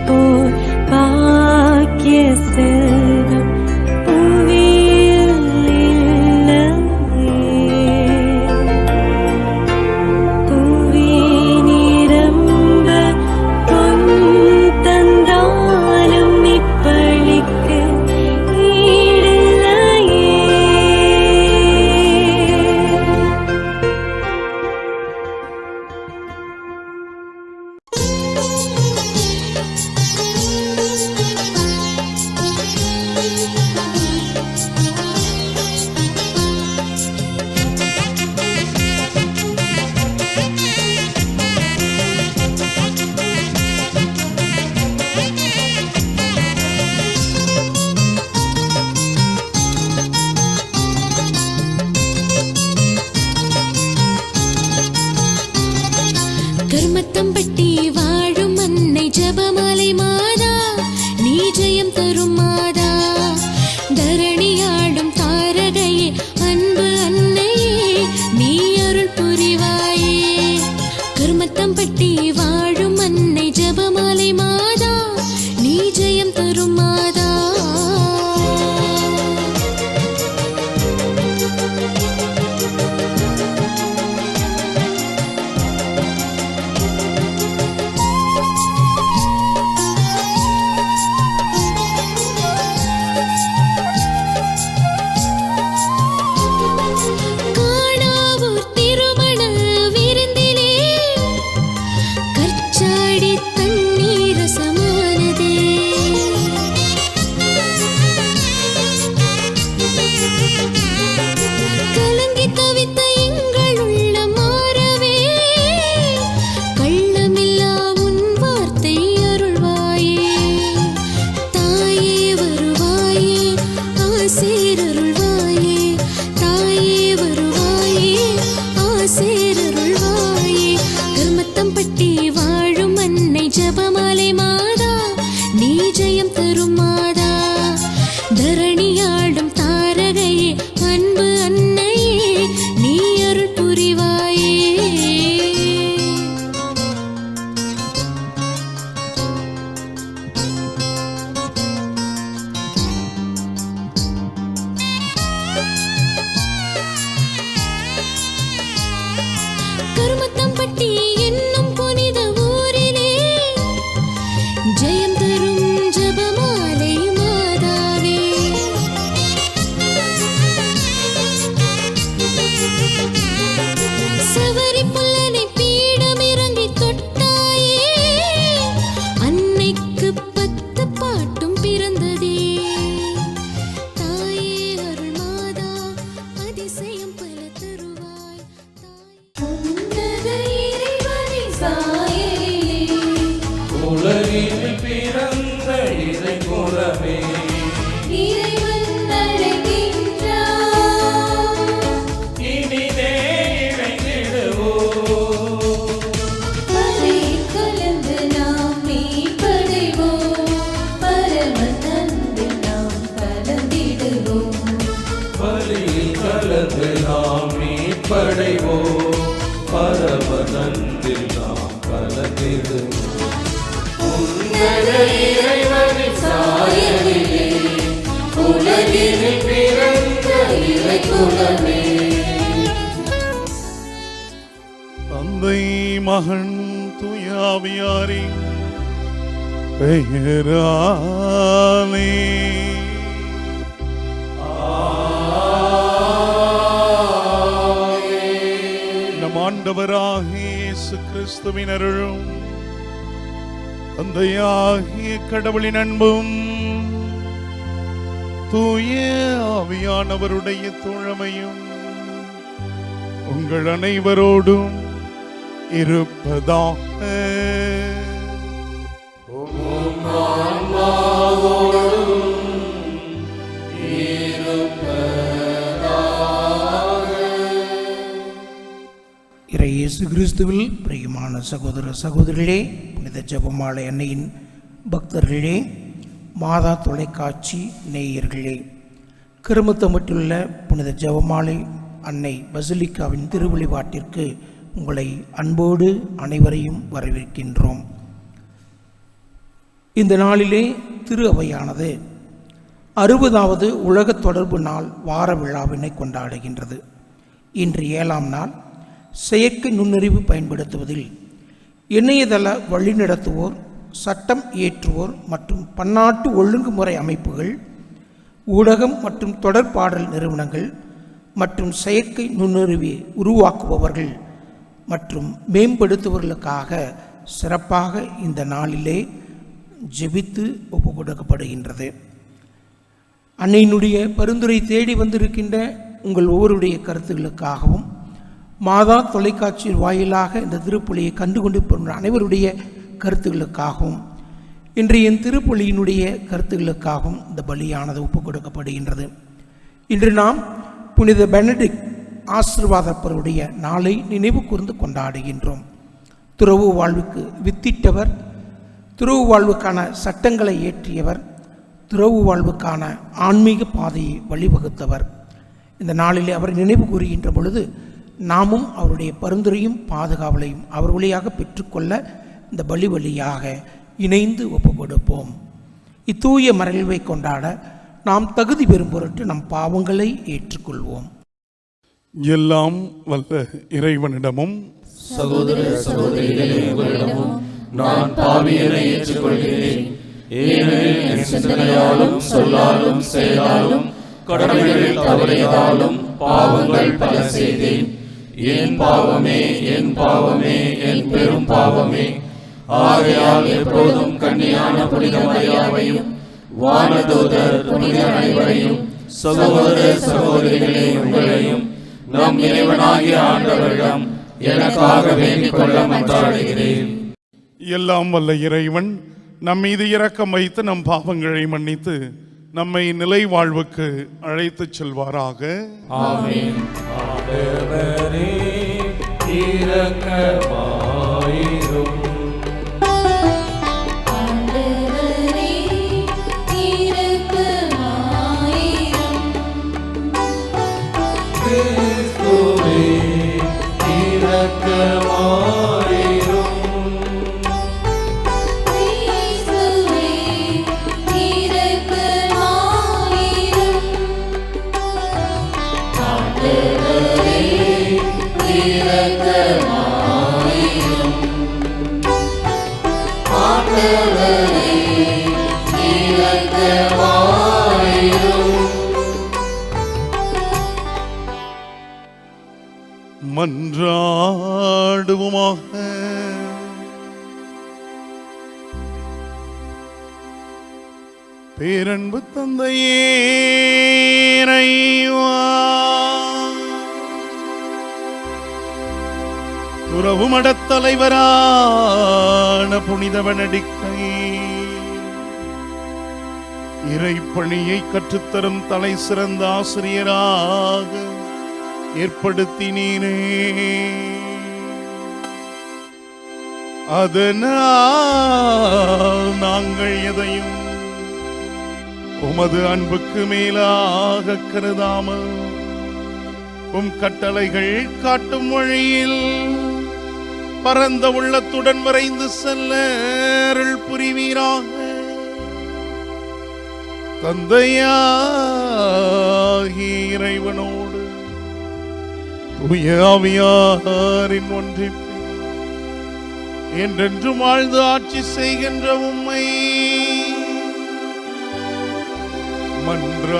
போர் பாக்கிய செல்வம் புவியில் இல்லையே. புவி நிரம்ப பொன் தந்தாலும் இப்பழிக்கு ஈடில்லையே. கருமத்தம்பட்டி வாழும் அன்னை ஜபமாலை மாதா, நீ ஜெயம் தரும் மாதா. தரணியாடும் தாரகையே, அன்பு அன்னையே, நீ அருள் புரிவாயே. கருமத்தம்பட்டி வாழும் அன்னை ஜபமாலை மாதா, நீ ஜெயம் தரும் மாதா. காணாவூர் திருமண விருந்திலே கற்சாடி தண்ணீர் ரசமானதே. கலங்கி தவித்த எங்கள் உள்ளம் மாறவே, கள்ளமில்லா உன் வார்த்தை அருள்வாயே. தாயே வருவாயே, ஆசீரருள்வாயே. தாயே வருவாயே, ஆசீரருள்வாயே. கருமத்தம்பட்டி வாழும் அன்னை ஜபமாலை மாதா, நீ ஜெயம் தரும் மாதா. தரணியாடும் தாரகையே, அன்பு அன்னையே, நீ அருள் புரிவாயே. கருமத்தம்பட்டி என்னும் புனித ஊரிலே ஜெயம் தரும் ஜபமாலை மாதாவே. சவரி புல்லனை பீடமிறங்கி தொட்டாயே, அன்னைக்கு 10 பாட்டும் பிறந்ததே. தாயே அருள் மாதா, அதிசயம் பல தருவாய். உன்னத இறைவனின் சாயலிலே, உலகில் பிறந்த இறைக்குலமே, இறைவன் அழைக்கின்றார். இனிதே இணைந்திடுவோம். பலியில் கலந்து நாம் மீட்படைவோம், பரமன் அன்பில் நாம் கலந்திடுவோம். பலியில் கலந்து நாம் மீட்படைவோம், பரமனன்பில் நாம் கலந்திடுவோம். உன்னத இறைவனின் சாயலிலே, உலகில் பிறந்த இறைக்குலமே. தந்தை மகன் தூயாவியாரின் பெயராலே நம் ஆண்டவராகிய இயேசு கிறிஸ்துவின் அருளும் தந்தையாகிய கடவுளின் அன்பும் தூய ஆவியானவருடைய தோழமையும் உங்கள் அனைவரோடும் இருப்பதாக. இயேசு கிறிஸ்துவில் பிரியமான சகோதர சகோதரிகளே, புனித ஜெபமாலை அன்னையின் பக்தர்களே, மாதா தொலைக்காட்சி நேயர்களே, கருமத்தம்பட்டிலுள்ள புனித ஜெபமாலை அன்னை பசிலிக்காவின் திருவழிபாட்டிற்கு உங்களை அன்போடு அனைவரையும் வரவேற்கின்றோம். இந்த நாளிலே திரு அவையானது 60வது உலக தொடர்பு நாள் வார விழாவினை கொண்டாடுகின்றது. இன்று 7ஆம் நாள். செயற்கை நுண்ணறிவு பயன்படுத்துவதில் இணையதள வழிநடத்துவோர், சட்டம் இயற்றுவோர் மற்றும் பன்னாட்டு ஒழுங்குமுறை அமைப்புகள், ஊடகம் மற்றும் தொடர்பாடல் நிறுவனங்கள் மற்றும் செயற்கை நுண்ணறிவை உருவாக்குபவர்கள் மற்றும் மேம்படுத்துவர்களுக்காக சிறப்பாக இந்த நாளிலே ஜெபித்து ஒப்பு கொடுக்கப்படுகின்றது. அன்னையினுடைய பரிந்துரை தேடி வந்திருக்கின்ற உங்கள் ஒவ்வொருடைய கருத்துக்களுக்காகவும், மாதா தொலைக்காட்சி வாயிலாக இந்த திருப்பலியை கண்டுகொண்டு போன்ற அனைவருடைய கருத்துக்களுக்காகவும், இன்றைய திருப்பலியினுடைய கருத்துக்களுக்காகவும் இந்த பலியானது ஒப்பு கொடுக்கப்படுகின்றது. இன்று நாம் புனித பெனடிக்ட் ஆசீர்வாதப்பருடைய நாளை நினைவு கூர்ந்து கொண்டாடுகின்றோம். துறவு வாழ்வுக்கு வித்திட்டவர், துறவு வாழ்வுக்கான சட்டங்களை இயற்றியவர், துறவு வாழ்வுக்கான ஆன்மீக பாதையை வழிவகுத்தவர். இந்த நாளிலே அவரை நினைவு கூறுகின்ற பொழுது நாமும் அவருடைய பரிந்துரையும் பாதுகாவலையும் அவர் வழியாக பெற்றுக்கொள்ள இந்த பலி வழியாக இணைந்து ஒப்பு கொடுப்போம். இத்தூய மறைவை கொண்டாட நாம் தகுதி பெறும் பொருட்டு நம் பாவங்களை ஏற்றுக்கொள்வோம். எல்லாம் வல்ல இறைவனிடமும் சகோதர சகோதரிகளே, உங்களிடமும் நான் பாவியனை ஏற்றுக்கொள்கிறேன். ஏனெனில் என் சிந்தனையாலும் சொல்லாலும் செயலாலும் கடமைகள் தவறியதாலும் பாவங்கள் பல செய்தேன். என் பாவமே, என் பாவமே, என் பெரும் பாவமே. ஆகையால் எப்போதும் கன்னியான புனித மரியாவையும் வானதூதர் புனித அனைவரையும் சகோதர சகோதரிகளே உங்களையும் நம் இறைவனாகிய ஆண்டவரிடம் எனக்காக வேண்டிக் கொள்ள மன்றாடுகிறேன். எல்லாம் வல்ல இறைவன் நம் மீது இரக்கம் வைத்து நம் பாவங்களை மன்னித்து நம்மை நிலை வாழ்வுக்கு அழைத்துச் செல்வாராக. ஆமென். ஆண்டவரே இரக்கமாயிரும். ஆண்டவரே இரக்கமாயிரும். கிறிஸ்துவே இரக்கமாயிரும். கிறிஸ்துவே இரக்கமாயிரும். ஆண்டவரே இரக்கமாயிரும். ஆண்டவரே இரக்கமாயிரும். மன்றாடுவோமாக. பேரன்பு தந்தையே இறைவா, துறவு மடத் தலைவரான புனித பெனடிக்டை இறைப்பணியை கற்றுத்தரும் தலை சிறந்த ஆசிரியராக ஏற்படுத்தினீரே. அதனால் நாங்கள் எதையும் உமது அன்புக்கு மேலாக கருதாமல் உம் கட்டளைகள் காட்டும் வழியில் பரந்த உள்ளத்துடன் விரைந்து செல்ல அருள் புரிவீராக. தந்தையாகிய இறைவனோடு தூய ஆவியாரின் ஒன்றிப்பில் என்றென்றும் வாழ்ந்து ஆட்சி செய்கின்ற உம்மை மன்றாடுகின்றோம்.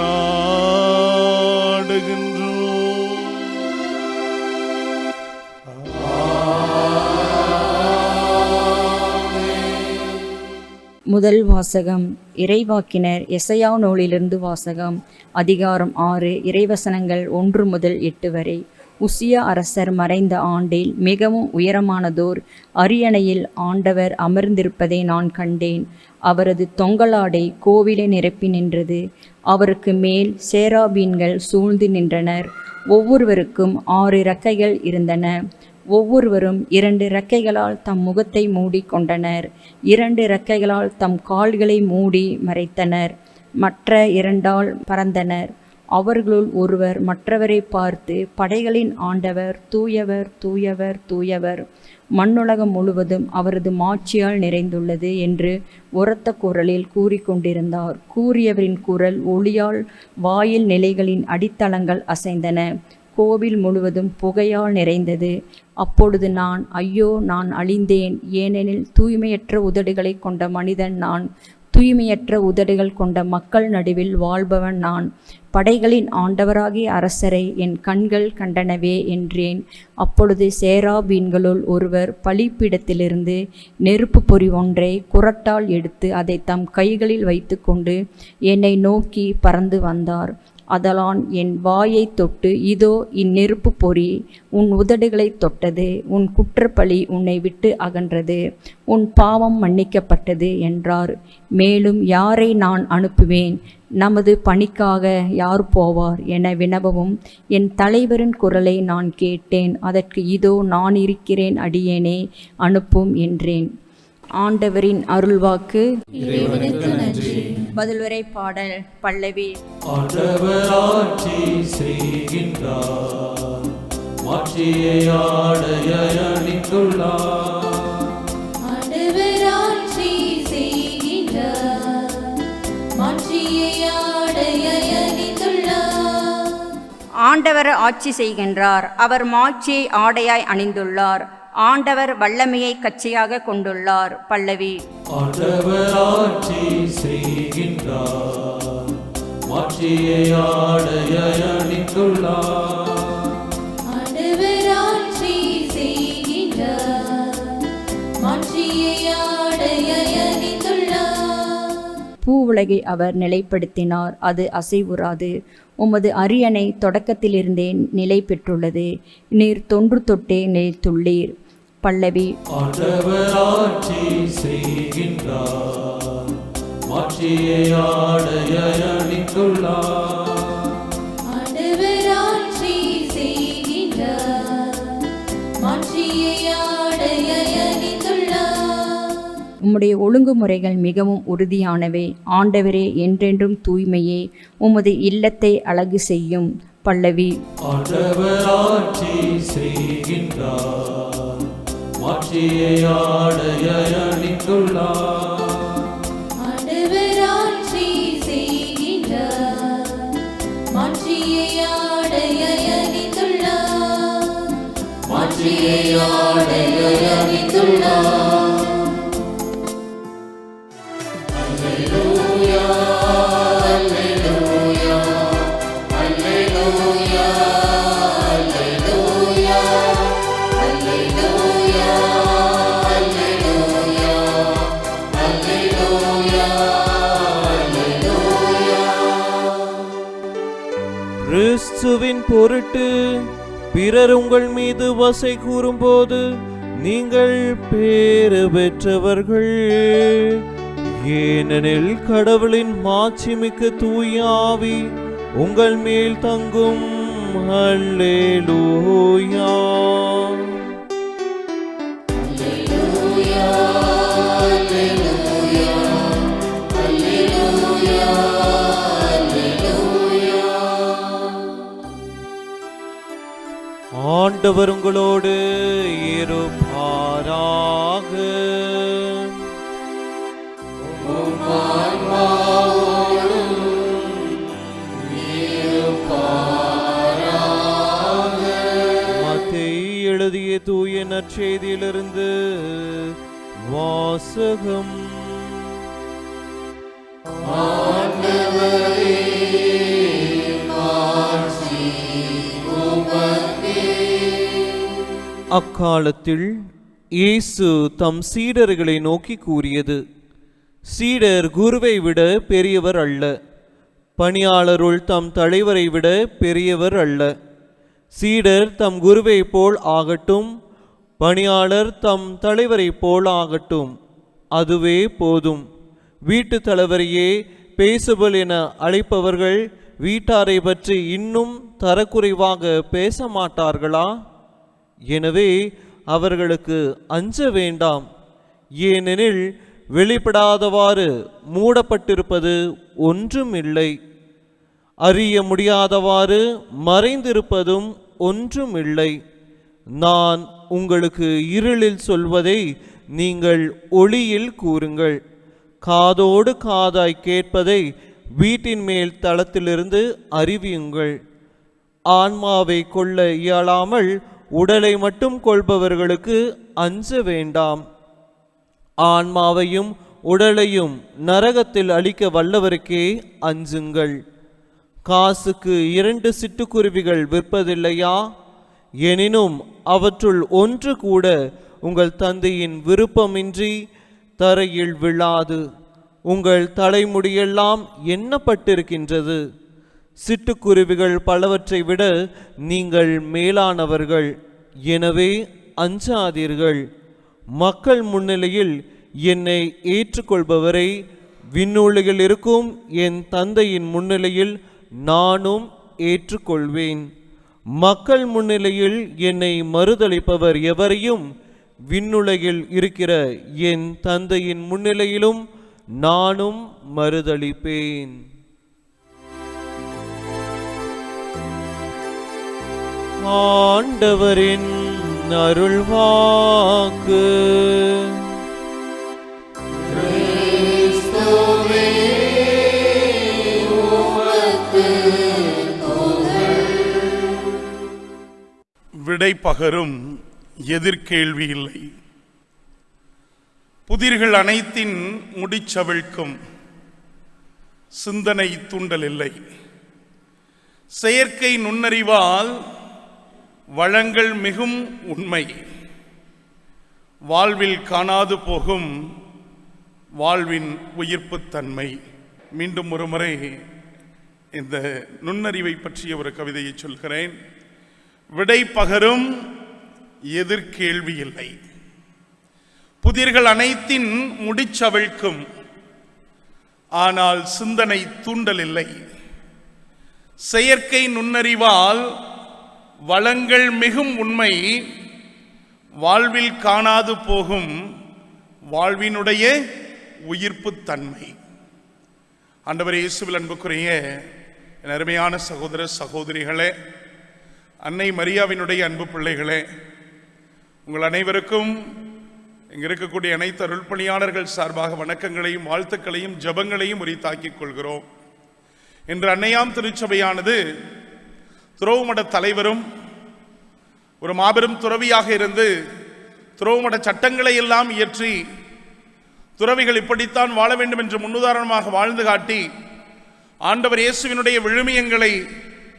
முதல் வாசகம் இறைவாக்கினர் எசையா நூலிலிருந்து வாசகம். அதிகாரம் 6, இறைவசனங்கள் 1 முதல் 8 வரை. உசியா அரசர் மறைந்த ஆண்டில் மிகவும் உயரமானதோர் அரியணையில் ஆண்டவர் அமர்ந்திருப்பதை நான் கண்டேன். அவரது தொங்கலாடை கோவிலை நிரப்பி நின்றது. அவருக்கு மேல் சேராபீன்கள் சூழ்ந்து நின்றனர். ஒவ்வொருவருக்கும் 6 இறக்கைகள் இருந்தன. ஒவ்வொருவரும் 2 இறக்கைகளால் தம் முகத்தை மூடி கொண்டனர். 2 இறக்கைகளால் தம் கால்களை மூடி மறைத்தனர். மற்ற 2ஆல் பறந்தனர். அவர்களுள் ஒருவர் மற்றவரை பார்த்து, படைகளின் ஆண்டவர் தூயவர், தூயவர், தூயவர், மண்ணுலகம் முழுவதும் அவரது மாட்சியால் நிறைந்துள்ளது என்று உரத்த குரலில் கூறிக்கொண்டிருந்தார். கூறியவரின் குரல் ஒளியால் வாயில் நிலைகளின் அடித்தளங்கள் அசைந்தன. கோவில் முழுவதும் புகையால் நிறைந்தது. அப்பொழுது நான், ஐயோ, நான் அழிந்தேன், ஏனெனில் தூய்மையற்ற உதடுகளை கொண்ட மனிதன் நான், தூய்மையற்ற உதடுகள் கொண்ட மக்கள் நடுவில் வாழ்பவன் நான். படைகளின் ஆண்டவராகிய அரசரை என் கண்கள் கண்டனவே என்றேன். அப்பொழுது சேராபீன்களுள் ஒருவர் பலிப்பீடத்திலிருந்து நெருப்பு பொறி ஒன்றை குறட்டால் எடுத்து அதை தம் கைகளில் வைத்து கொண்டு என்னை நோக்கி பறந்து வந்தார். அதலான் என் வாயை தொட்டு, இதோ இந்நெருப்பு பொறி உன் உதடுகளை தொட்டது, உன் குற்றப்பழி உன்னை விட்டு அகன்றது, உன் பாவம் மன்னிக்கப்பட்டது என்றார். மேலும், யாரை நான் அனுப்புவேன், நமது பணிக்காக யார் போவார் என வினவவும் என் தலைவரின் குரலை நான் கேட்டேன். அதற்கு, இதோ நான் இருக்கிறேன், அடியேனே, அனுப்பும் என்றேன். ஆண்டவரின் அருள்வாக்கு. இறைவனுக்கு நன்றி. பதிலுரை பாடல். பல்லவி. ஆண்டவர் ஆட்சி செய்கின்றார், மாட்சியை ஆடையாய் அணிந்துள்ளார். ஆண்டவர் ஆட்சி செய்கின்றார், மாட்சியை ஆடையாய் அணிந்துள்ளார். ஆண்டவர் ஆட்சி செய்கின்றார், அவர் மாட்சியை ஆடையாய் அணிந்துள்ளார். ஆண்டவர் வல்லமையை கச்சையாக கொண்டுள்ளார். பல்லவி. ஆண்டவர் ஆட்சி செய்கின்றார், மாட்சியை ஆடையாய் அணிந்துள்ளார். ஆண்டவர் ஆட்சி செய்கின்றார், மாட்சியை ஆடையாய் அணிந்துள்ளார். பூவுலகை அவர் நிலைப்படுத்தினார், அது அசைவுறாது. உமது அரியணை தொடக்கத்திலிருந்தே நிலை பெற்றுள்ளது. நீர் தொன்று தொட்டே நிலைத்துள்ளீர். பல்லவி. ஆண்டவர் ஆட்சி செய்கின்றார், மாட்சியை ஆடையாய் அணிந்துள்ளார். ஆண்டவர் ஆட்சி செய்கின்றார், மாட்சியை ஆடையாய் அணிந்துள்ளார். உம்முடைய ஒழுங்குமுறைகள் மிகவும் உறுதியானவை. ஆண்டவரே, என்றென்றும் தூய்மையே, உமது இல்லத்தை அழகு செய்யும். பல்லவி. ஆண்டவர் ஆட்சி செய்கின்றார், மாட்சியை ஆடையாய் அணிந்துள்ளார். ஆண்டவர் ஆட்சி செய்கின்றார், மாட்சியை ஆடையாய் அணிந்துள்ளார். மாட்சியை ஆடையாய் அணிந்துள்ளார். கிறிஸ்துவின் பொருட்டு பிறர் உங்கள் மீது வசை கூறும்போது நீங்கள் பேறு பெற்றவர்கள். ஏனெனில் கடவுளின் மாட்சிமிக்க தூய ஆவி உங்கள் மேல் தங்கும். அல்லேலூயா. ஆண்டவர் உங்களோடு இருப்பாராக. மத்தேயு எழுதிய தூய நற்செய்தியிலிருந்து வாசகம். அக்காலத்தில் இயேசு தம் சீடர்களை நோக்கி கூறியது: சீடர் குருவை விட பெரியவர் அல்ல, பணியாளருள் தம் தலைவரை விட பெரியவர் அல்ல. சீடர் தம் குருவை போல் ஆகட்டும், பணியாளர் தம் தலைவரை போல் ஆகட்டும், அதுவே போதும். வீட்டு தலைவரையே பேசுபல் என அழைப்பவர்கள் வீட்டாரை பற்றி இன்னும் தரக்குறைவாக பேச மாட்டார்களா? எனவே அவர்களுக்கு அஞ்ச வேண்டாம். ஏனெனில் வெளிப்படாதவாறு மூடப்பட்டிருப்பது ஒன்றும் இல்லை, அறிய முடியாதவாறு மறைந்திருப்பதும் ஒன்றும் இல்லை. நான் உங்களுக்கு இருளில் சொல்வதை நீங்கள் ஒளியில் கூறுங்கள். காதோடு காதாய் கேட்பதை வீட்டின் மேல் தளத்திலிருந்து அறிவியுங்கள். ஆன்மாவை கொள்ள இயலாமல் உடலை மட்டும் கொள்பவர்களுக்கு அஞ்ச வேண்டாம். ஆன்மாவையும் உடலையும் நரகத்தில் அழிக்க வல்லவருக்கே அஞ்சுங்கள். காசுக்கு 2 சிட்டுக்குருவிகள் விற்பதில்லையா? எனினும் அவற்றுள் ஒன்று கூட உங்கள் தந்தையின் விருப்பமின்றி தரையில் விழாது. உங்கள் தலைமுடியெல்லாம் எண்ணப்பட்டிருக்கின்றது. சிட்டுக்குருவிகள் பலவற்றை விட நீங்கள் மேலானவர்கள். எனவே அஞ்சாதீர்கள். மக்கள் முன்னிலையில் என்னை ஏற்றுக்கொள்பவரை விண்ணுலகில் இருக்கும் என் தந்தையின் முன்னிலையில் நானும் ஏற்றுக்கொள்வேன். மக்கள் முன்னிலையில் என்னை மறுதலிப்பவர் எவரையும் விண்ணுலகில் இருக்கிற என் தந்தையின் முன்னிலையிலும் நானும் மறுதலிப்பேன். ஆண்டவரின் அருள்வாக்கு. விடை பகரும் எதிர்கேள்வி இல்லை. புதிர்கள் அனைத்தின் முடிச்சவிழ்க்கும் சிந்தனை தூண்டல் இல்லை. செயற்கை நுண்ணறிவால் வளங்கள் மிகும் உண்மை. வாழ்வில் காணாது போகும் வாழ்வின் உயிர்ப்புத்தன்மை. மீண்டும் ஒரு முறை இந்த நுண்ணறிவை பற்றிய ஒரு கவிதையை சொல்கிறேன். விடை பகரும் எதிர்கேள்வி இல்லை. புதிர்கள் அனைத்தின் முடிச்சவிழ்க்கும், ஆனால் சிந்தனை தூண்டல் இல்லை. செயற்கை நுண்ணறிவால் வளங்கள் மிகும் உண்மை. வாழ்வில் காணாது போகும் வாழ்வினுடைய உயிர்ப்புத்தன்மை. ஆண்டவர் இயேசுவில் அன்புக்குரிய என் அருமையான சகோதர சகோதரிகளே, அன்னை மரியாவினுடைய அன்பு பிள்ளைகளே, உங்கள் அனைவருக்கும் இங்கே இருக்கக்கூடிய அனைத்து அருள்பணியாளர்கள் சார்பாக வணக்கங்களையும் வாழ்த்துக்களையும் ஜபங்களையும் உரித்தாக்கிக் கொள்கிறோம். இன்று அன்னையாம் திருச்சபையானது துறவுமட தலைவரும் ஒரு மாபெரும் துறவியாக இருந்து துறவுமட சட்டங்களை எல்லாம் இயற்றி துறவிகள் இப்படித்தான் வாழ வேண்டும் என்று முன்னுதாரணமாக வாழ்ந்து காட்டி ஆண்டவர் இயேசுவினுடைய விழுமியங்களை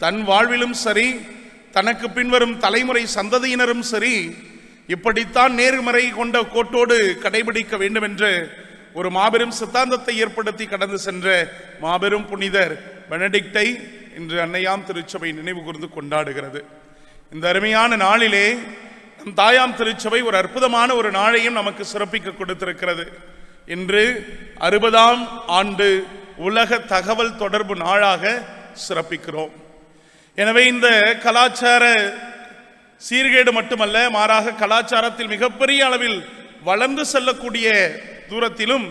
தன் வாழ்விலும் சரி, தனக்கு பின்வரும் தலைமுறை சந்ததியினரும் சரி, இப்படித்தான் நேர்மறை கொண்ட கோட்டோடு கடைபிடிக்க வேண்டும் என்ற ஒரு மாபெரும் சித்தாந்தத்தை ஏற்படுத்தி கடந்து சென்ற மாபெரும் புனிதர் பெனடிக்டை இன்று அன்னையாம் திருச்சபை நினைவு கூர்ந்து கொண்டாடுகிறது. இந்த அருமையான நாளிலே நம் தாயாம் திருச்சபை ஒரு அற்புதமான ஒரு நாளையும் நமக்கு சிறப்பிக்க கொடுத்திருக்கிறது. இன்று 60ஆம் ஆண்டு உலக தகவல் தொடர்பு நாளாக சிறப்பிக்கிறோம். எனவே இந்த கலாச்சார சீர்கேடு மட்டுமல்ல, மாறாக கலாச்சாரத்தில் மிகப்பெரிய அளவில் வளர்ந்து செல்லக்கூடிய தூரத்திலும்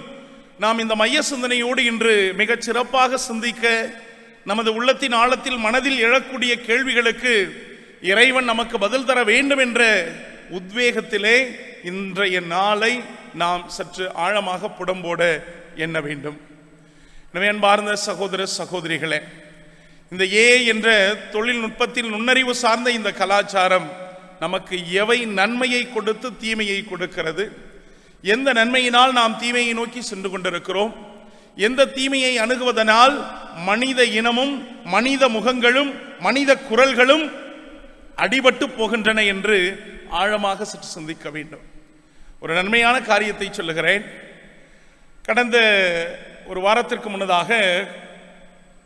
நாம் இந்த மைய சிந்தனையோடு இன்று மிகச் சிறப்பாக சிந்திக்க, நமது உள்ளத்தின் ஆழத்தில் மனதில் எழக்கூடிய கேள்விகளுக்கு இறைவன் நமக்கு பதில் தர வேண்டும் என்ற உத்வேகத்திலே இன்றைய நாளை நாம் சற்று ஆழமாக புடம்போட எண்ண வேண்டும். எனவே அன்பார்ந்த சகோதர சகோதரிகளே, இந்த என்ற தொழில்நுட்பத்தில் நுண்ணறிவு சார்ந்த இந்த கலாச்சாரம் நமக்கு எவை நன்மையை கொடுத்து தீமையை கொடுக்கிறது, எந்த நன்மையினால் நாம் தீமையை நோக்கி சென்று கொண்டிருக்கிறோம், எந்த தீமையை அணுகுவதனால் மனித இனமும் மனித முகங்களும் மனித குரல்களும் அடிபட்டு போகின்றன என்று ஆழமாக சற்று சிந்திக்க வேண்டும். ஒரு நன்மையான காரியத்தை சொல்லுகிறேன். கடந்த ஒரு வாரத்திற்கு முன்னதாக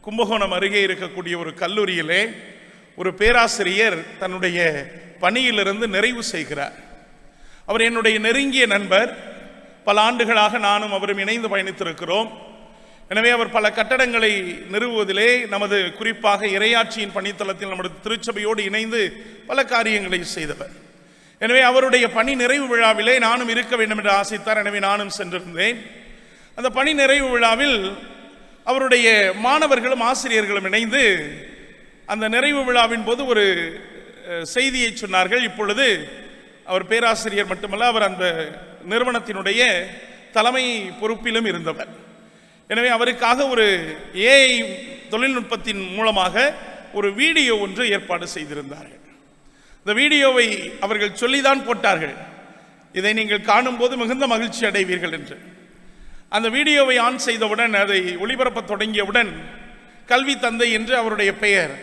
கும்பகோணம் அருகே இருக்கக்கூடிய ஒரு கல்லூரியிலே ஒரு பேராசிரியர் தன்னுடைய பணியிலிருந்து நிறைவு செய்கிறார். அவர் என்னுடைய நெருங்கிய நண்பர். பல ஆண்டுகளாக நானும் அவரும் இணைந்து பயணித்திருக்கிறோம். எனவே அவர் பல கட்டடங்களை நிறுவுவதிலே, நமது குறிப்பாக இறையாட்சியின் பணித்தளத்தில் நமது திருச்சபையோடு இணைந்து பல காரியங்களை செய்தவர். எனவே அவருடைய பணி நிறைவு விழாவிலே நானும் இருக்க வேண்டும் என்று ஆசைத்தார். எனவே நானும் சென்றிருந்தேன். அந்த பணி நிறைவு விழாவில் அவருடைய மாணவர்களும் ஆசிரியர்களும் இணைந்து அந்த நிறைவு விழாவின் போது ஒரு செய்தியை சொன்னார்கள். இப்பொழுது அவர் பேராசிரியர் மட்டுமல்ல, அவர் அந்த நிறுவனத்தினுடைய தலைமை பொறுப்பிலும் இருந்தவர். எனவே அவருக்காக ஒரு ஏஐ தொழில்நுட்பத்தின் மூலமாக ஒரு வீடியோ ஒன்று ஏற்பாடு செய்திருந்தார்கள். இந்த வீடியோவை அவர்கள் சொல்லிதான் போட்டார்கள், இதை நீங்கள் காணும்போது மிகுந்த மகிழ்ச்சி அடைவீர்கள் என்று. அந்த வீடியோவை ஆன் செய்தவுடன், அதை ஒளிபரப்ப தொடங்கியவுடன், கல்வி தந்தை என்று அவருடைய பெயர்,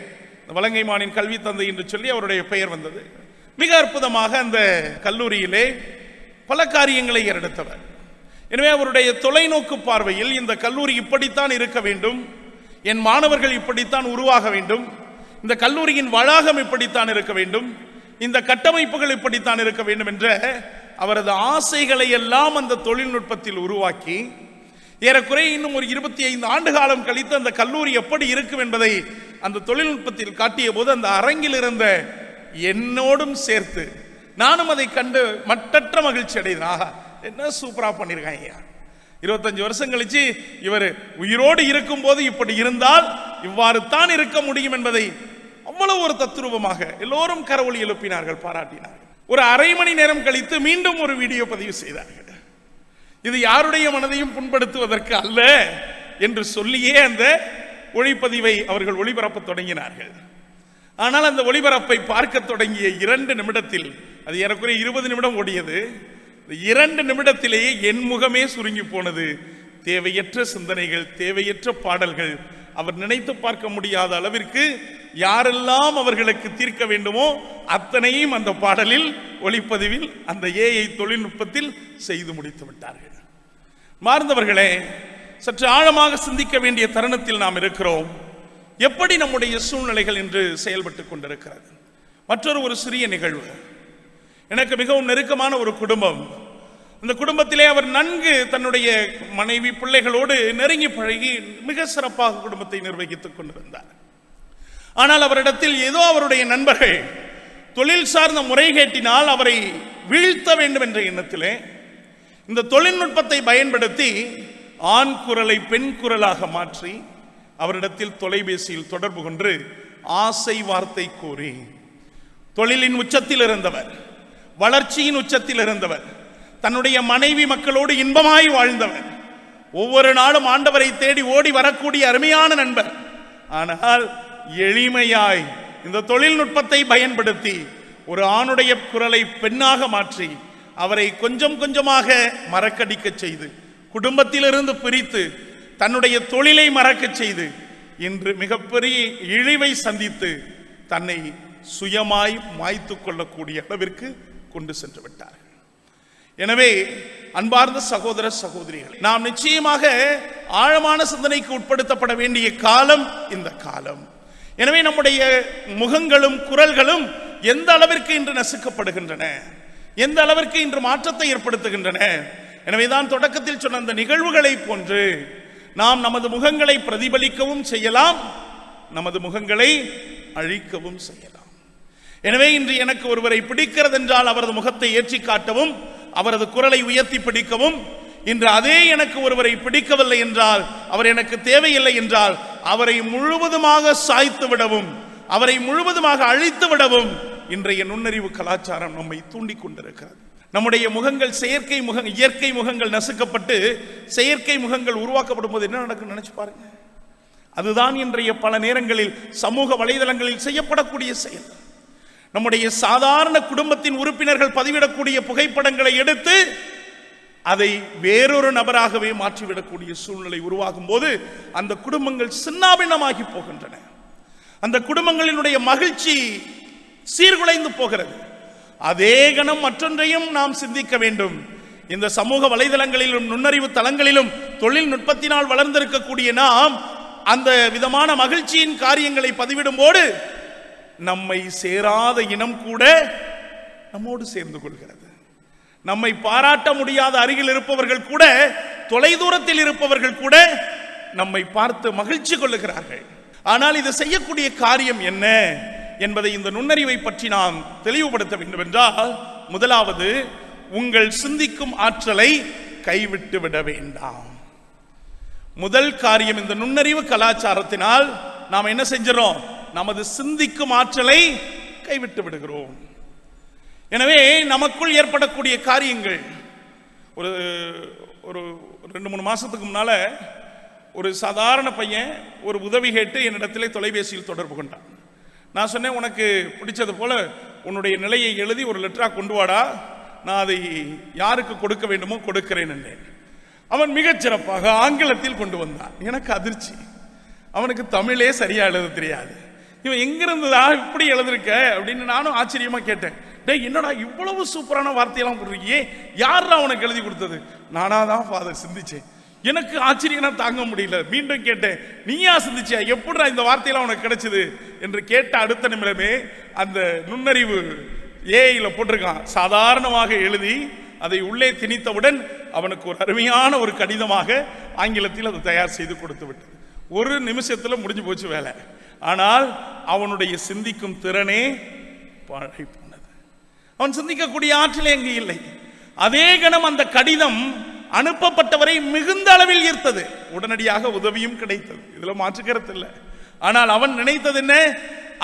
வலங்கைமானின் கல்வி தந்தை என்று சொல்லி அவருடைய பெயர் வந்தது. மிக அற்புதமாக அந்த கல்லூரியிலே பல காரியங்களை ஏறெடுத்தவர். எனவே அவருடைய தொலைநோக்கு பார்வையில் இந்த கல்லூரி இப்படித்தான் இருக்க வேண்டும், என் மாணவர்கள் இப்படித்தான் உருவாக வேண்டும், இந்த கல்லூரியின் வளாகம் இப்படித்தான் இருக்க வேண்டும், இந்த கட்டமைப்புகள் இப்படித்தான் இருக்க வேண்டும் என்ற அவரது ஆசைகளை எல்லாம் அந்த தொழில்நுட்பத்தில் உருவாக்கி, ஏறக்குறைய இன்னும் ஒரு 25 ஆண்டு காலம் கழித்து அந்த கல்லூரி எப்படி இருக்கும் என்பதை அந்த தொழில்நுட்பத்தில் காட்டிய போது, அந்த அரங்கில் இருந்த என்னோடும் சேர்த்து நானும் அதை கண்டு மட்டற்ற மகிழ்ச்சி அடைந்தேன். என்ன சூப்பரா பண்ணிருக்காங்க. 25 வருஷம் கழிச்சு இவர் உயிரோடு இருக்கும் போது இப்படி இருந்தால் இவ்வாறு தான் இருக்க முடியும் என்பதை அவ்வளவு ஒரு தத்ரூபமாக எல்லோரும் கரவொலி எழுப்பினார்கள், பாராட்டினார்கள். ஒரு அரை மணி நேரம் கழித்து மீண்டும் ஒரு வீடியோ பதிவு செய்தார்கள். இது யாருடைய மனதையும் புண்படுத்துவதற்கு அல்ல என்று சொல்லியே அந்த ஒளிப்பதிவை அவர்கள் ஒளிபரப்ப தொடங்கினார்கள். ஆனால் அந்த ஒளிபரப்பை பார்க்க தொடங்கிய 2 நிமிடத்தில், அது ஏறக்குறைய 20 நிமிடம் ஓடியது, 2 நிமிடத்திலேயே என் முகமே சுருங்கி போனது. தேவையற்ற சிந்தனைகள், தேவையற்ற பாடல்கள், அவர் நினைத்து பார்க்க முடியாத அளவிற்கு யாரெல்லாம் அவர்களுக்கு தீர்க்க வேண்டுமோ அத்தனையும் அந்த பாடலில், ஒளிப்பதிவில், அந்த ஏஐ தொழில்நுட்பத்தில் செய்து முடித்து விட்டார்கள். மார்ந்தவர்களே, சற்று ஆழமாக சிந்திக்க வேண்டிய தருணத்தில் நாம் இருக்கிறோம். எப்படி நம்முடைய சூழ்நிலைகள் இன்று செயல்பட்டு கொண்டிருக்கிறது? மற்றொரு சிறிய நிகழ்வு. எனக்கு மிகவும் நெருக்கமான ஒரு குடும்பம். அந்த குடும்பத்திலே அவர் நன்கு தன்னுடைய மனைவி பிள்ளைகளோடு நெருங்கி பழகி மிக சிறப்பாக குடும்பத்தை நிர்வகித்துக் கொண்டிருந்தார். ஆனால் அவரிடத்தில் ஏதோ அவருடைய நண்பர்கள் தொழில் சார்ந்த முறைகேட்டினால் அவரை வீழ்த்த வேண்டும் என்ற எண்ணத்திலே இந்த தொழில்நுட்பத்தை பயன்படுத்தி ஆண் குரலை பெண் குரலாக மாற்றி அவரிடத்தில் தொலைபேசியில் தொடர்பு கொண்டு ஆசை வார்த்தை கூறி, தொழிலின் உச்சத்தில் இருந்தவர், வளர்ச்சியின் உச்சத்தில் இருந்தவர், தன்னுடைய மனைவி மக்களோடு இன்பமாய் வாழ்ந்தவர், ஒவ்வொரு நாளும் ஆண்டவரை தேடி ஓடி வரக்கூடிய அருமையான நண்பர். ஆனால் எளிமையாய் இந்த தொழில்நுட்பத்தை பயன்படுத்தி ஒரு ஆணுடைய குரலை பெண்ணாக மாற்றி அவரை கொஞ்சம் கொஞ்சமாக மறக்கடிக்க செய்து, குடும்பத்திலிருந்து பிரித்து, தன்னுடைய தொழிலை மறக்க செய்து, இன்று மிகப்பெரிய இழிவை சந்தித்து தன்னை சுயமாய் மாய்த்து கொள்ளக்கூடிய அளவிற்கு கொண்டு சென்று விட்டார்கள். எனவே அன்பார்ந்த சகோதர சகோதரிகளை, நாம் நிச்சயமாக ஆழமான சிந்தனைக்கு உட்படுத்தப்பட வேண்டிய காலம் இந்த காலம். எனவே நம்முடைய முகங்களும் குரல்களும் எந்த அளவிற்கு இன்று நசுக்கப்படுகின்றன, எந்த அளவிற்கு இன்று மாற்றத்தை ஏற்படுத்துகின்றன. எனவேதான் தொடக்கத்தில் சொன்ன அந்த நிகழ்வுகளை போன்று நாம் நமது முகங்களை பிரதிபலிக்கவும் செய்யலாம், நமது முகங்களை அழிக்கவும் செய்யலாம். எனவே இன்று எனக்கு ஒருவரை பிடிக்கிறது என்றால் அவரது முகத்தை ஏற்றி காட்டவும், அவரது குரலை உயர்த்தி பிடிக்கவும், இன்று அதே எனக்கு ஒருவரை பிடிக்கவில்லை என்றால், அவர் எனக்கு தேவையில்லை என்றால் அவரை முழுவதுமாக சாய்த்து விடவும், அவரை முழுவதுமாக அழித்து விடவும் இன்றைய நுண்ணறிவு கலாச்சாரம் நம்மை தூண்டிக் கொண்டிருக்கிறது. நம்முடைய முகங்கள் இயற்கை முகங்கள் நசுக்கப்பட்டு செயற்கை முகங்கள் உருவாக்கப்படும் போது என்ன நடக்கும் நினைச்சு பாருங்க. அதுதான் இன்றைய பல நேரங்களில் சமூக வலைதளங்களில் செய்யப்படக்கூடிய செயல். நம்முடைய சாதாரண குடும்பத்தின் உறுப்பினர்கள் பதிவிடக்கூடிய புகைப்படங்களை எடுத்து அதை வேறொரு நபராகவே மாற்றிவிடக்கூடிய சூழ்நிலை உருவாகும் போது அந்த குடும்பங்கள் சின்னாபின்னமாகி போகின்றன. அந்த குடும்பங்களினுடைய மகிழ்ச்சி சீர்குலைந்து போகிறது. அதே கணம் மற்றொன்றையும் நாம் சிந்திக்க வேண்டும். இந்த சமூக வலைதளங்களிலும் நுண்ணறிவு தளங்களிலும் தொழில்நுட்பத்தினால் வளர்ந்திருக்கக்கூடிய நாம் அந்த விதமான மகிழ்ச்சியின் காரியங்களை பதிவிடும் போது நம்மை சேராத இனம் கூட நம்மோடு சேர்ந்து கொள்கிறது. நம்மை பாராட்ட முடியாத அருகில் இருப்பவர்கள் கூட, தொலைதூரத்தில் இருப்பவர்கள் கூட நம்மை பார்த்து மகிழ்ச்சி கொள்ளுகிறார்கள். ஆனால் இது செய்யக்கூடிய காரியம் என்ன என்பதை இந்த நுண்ணறிவை பற்றி நாம் தெளிவுபடுத்த வேண்டும் என்றால், முதலாவது, உங்கள் சிந்திக்கும் ஆற்றலை கைவிட்டு விட வேண்டாம். முதல் காரியம், இந்த நுண்ணறிவு கலாச்சாரத்தினால் நாம் என்ன செஞ்சிடறோம்? நமது சிந்திக்கும் ஆற்றலை கைவிட்டு விடுகிறோம். எனவே நமக்குள் ஏற்படக்கூடிய காரியங்கள் ஒரு ஒரு 2-3 மாசத்துக்கு முன்னால ஒரு சாதாரண பையன் ஒரு உதவி கேட்டு என்னிடத்திலே தொலைபேசியில் தொடர்பு கொண்டான். நான் சொன்னேன், உனக்கு பிடிச்சது போல உன்னுடைய நிலையை எழுதி ஒரு லெட்டரா கொண்டு வாடா, நான் அதை யாருக்கு கொடுக்க வேண்டுமோ கொடுக்கிறேன் என்றேன். அவன் மிகச்சிறப்பாக ஆங்கிலத்தில் கொண்டு வந்தான். எனக்கு அதிர்ச்சி. அவனுக்கு தமிழே சரியா எழுத தெரியாது. இவன் எங்கிருந்ததா இப்படி எழுதிருக்க அப்படின்னு நானும் ஆச்சரியமா கேட்டேன். டேய், என்னடா இவ்வளவு சூப்பரான வார்த்தையெல்லாம் போட்டிருக்கியே, யாரா உனக்கு எழுதி கொடுத்தது? நானா தான் ஃபாதர் சிந்திச்சேன். எனக்கு ஆச்சரியம் தாங்க முடியல. மீண்டும் கேட்டேன், நீயா சிந்திச்சியா, எப்படிடா இந்த வார்த்தையெல்லாம் உனக்கு கிடைச்சது என்று கேட்ட அடுத்த நிமிடமே அந்த நுண்ணறிவு ஏஐல போட்டிருக்கான். சாதாரணமாக எழுதி அதை உள்ளே திணித்தவுடன் அவனுக்கு ஒரு அருமையான ஒரு கடிதமாக ஆங்கிலத்தில் அதை தயார் செய்து கொடுத்து விட்டது. ஒரு நிமிஷத்தில் முடிஞ்சு போச்சு வேலை. ஆனால் அவனுடைய சிந்திக்கும் திறனே பழகி போனது. அவன் சிந்திக்கக்கூடிய ஆற்றல் எங்கே இல்லை. அதே கணம் அந்த கடிதம் அனுப்பப்பட்டவரை மிகுந்த அளவில் ஈர்த்தது. உடனடியாக உதவியும் கிடைத்தது. இதுல மாற்றுக்கருத்து இல்லை. ஆனால் அவன் நினைத்தது என்ன?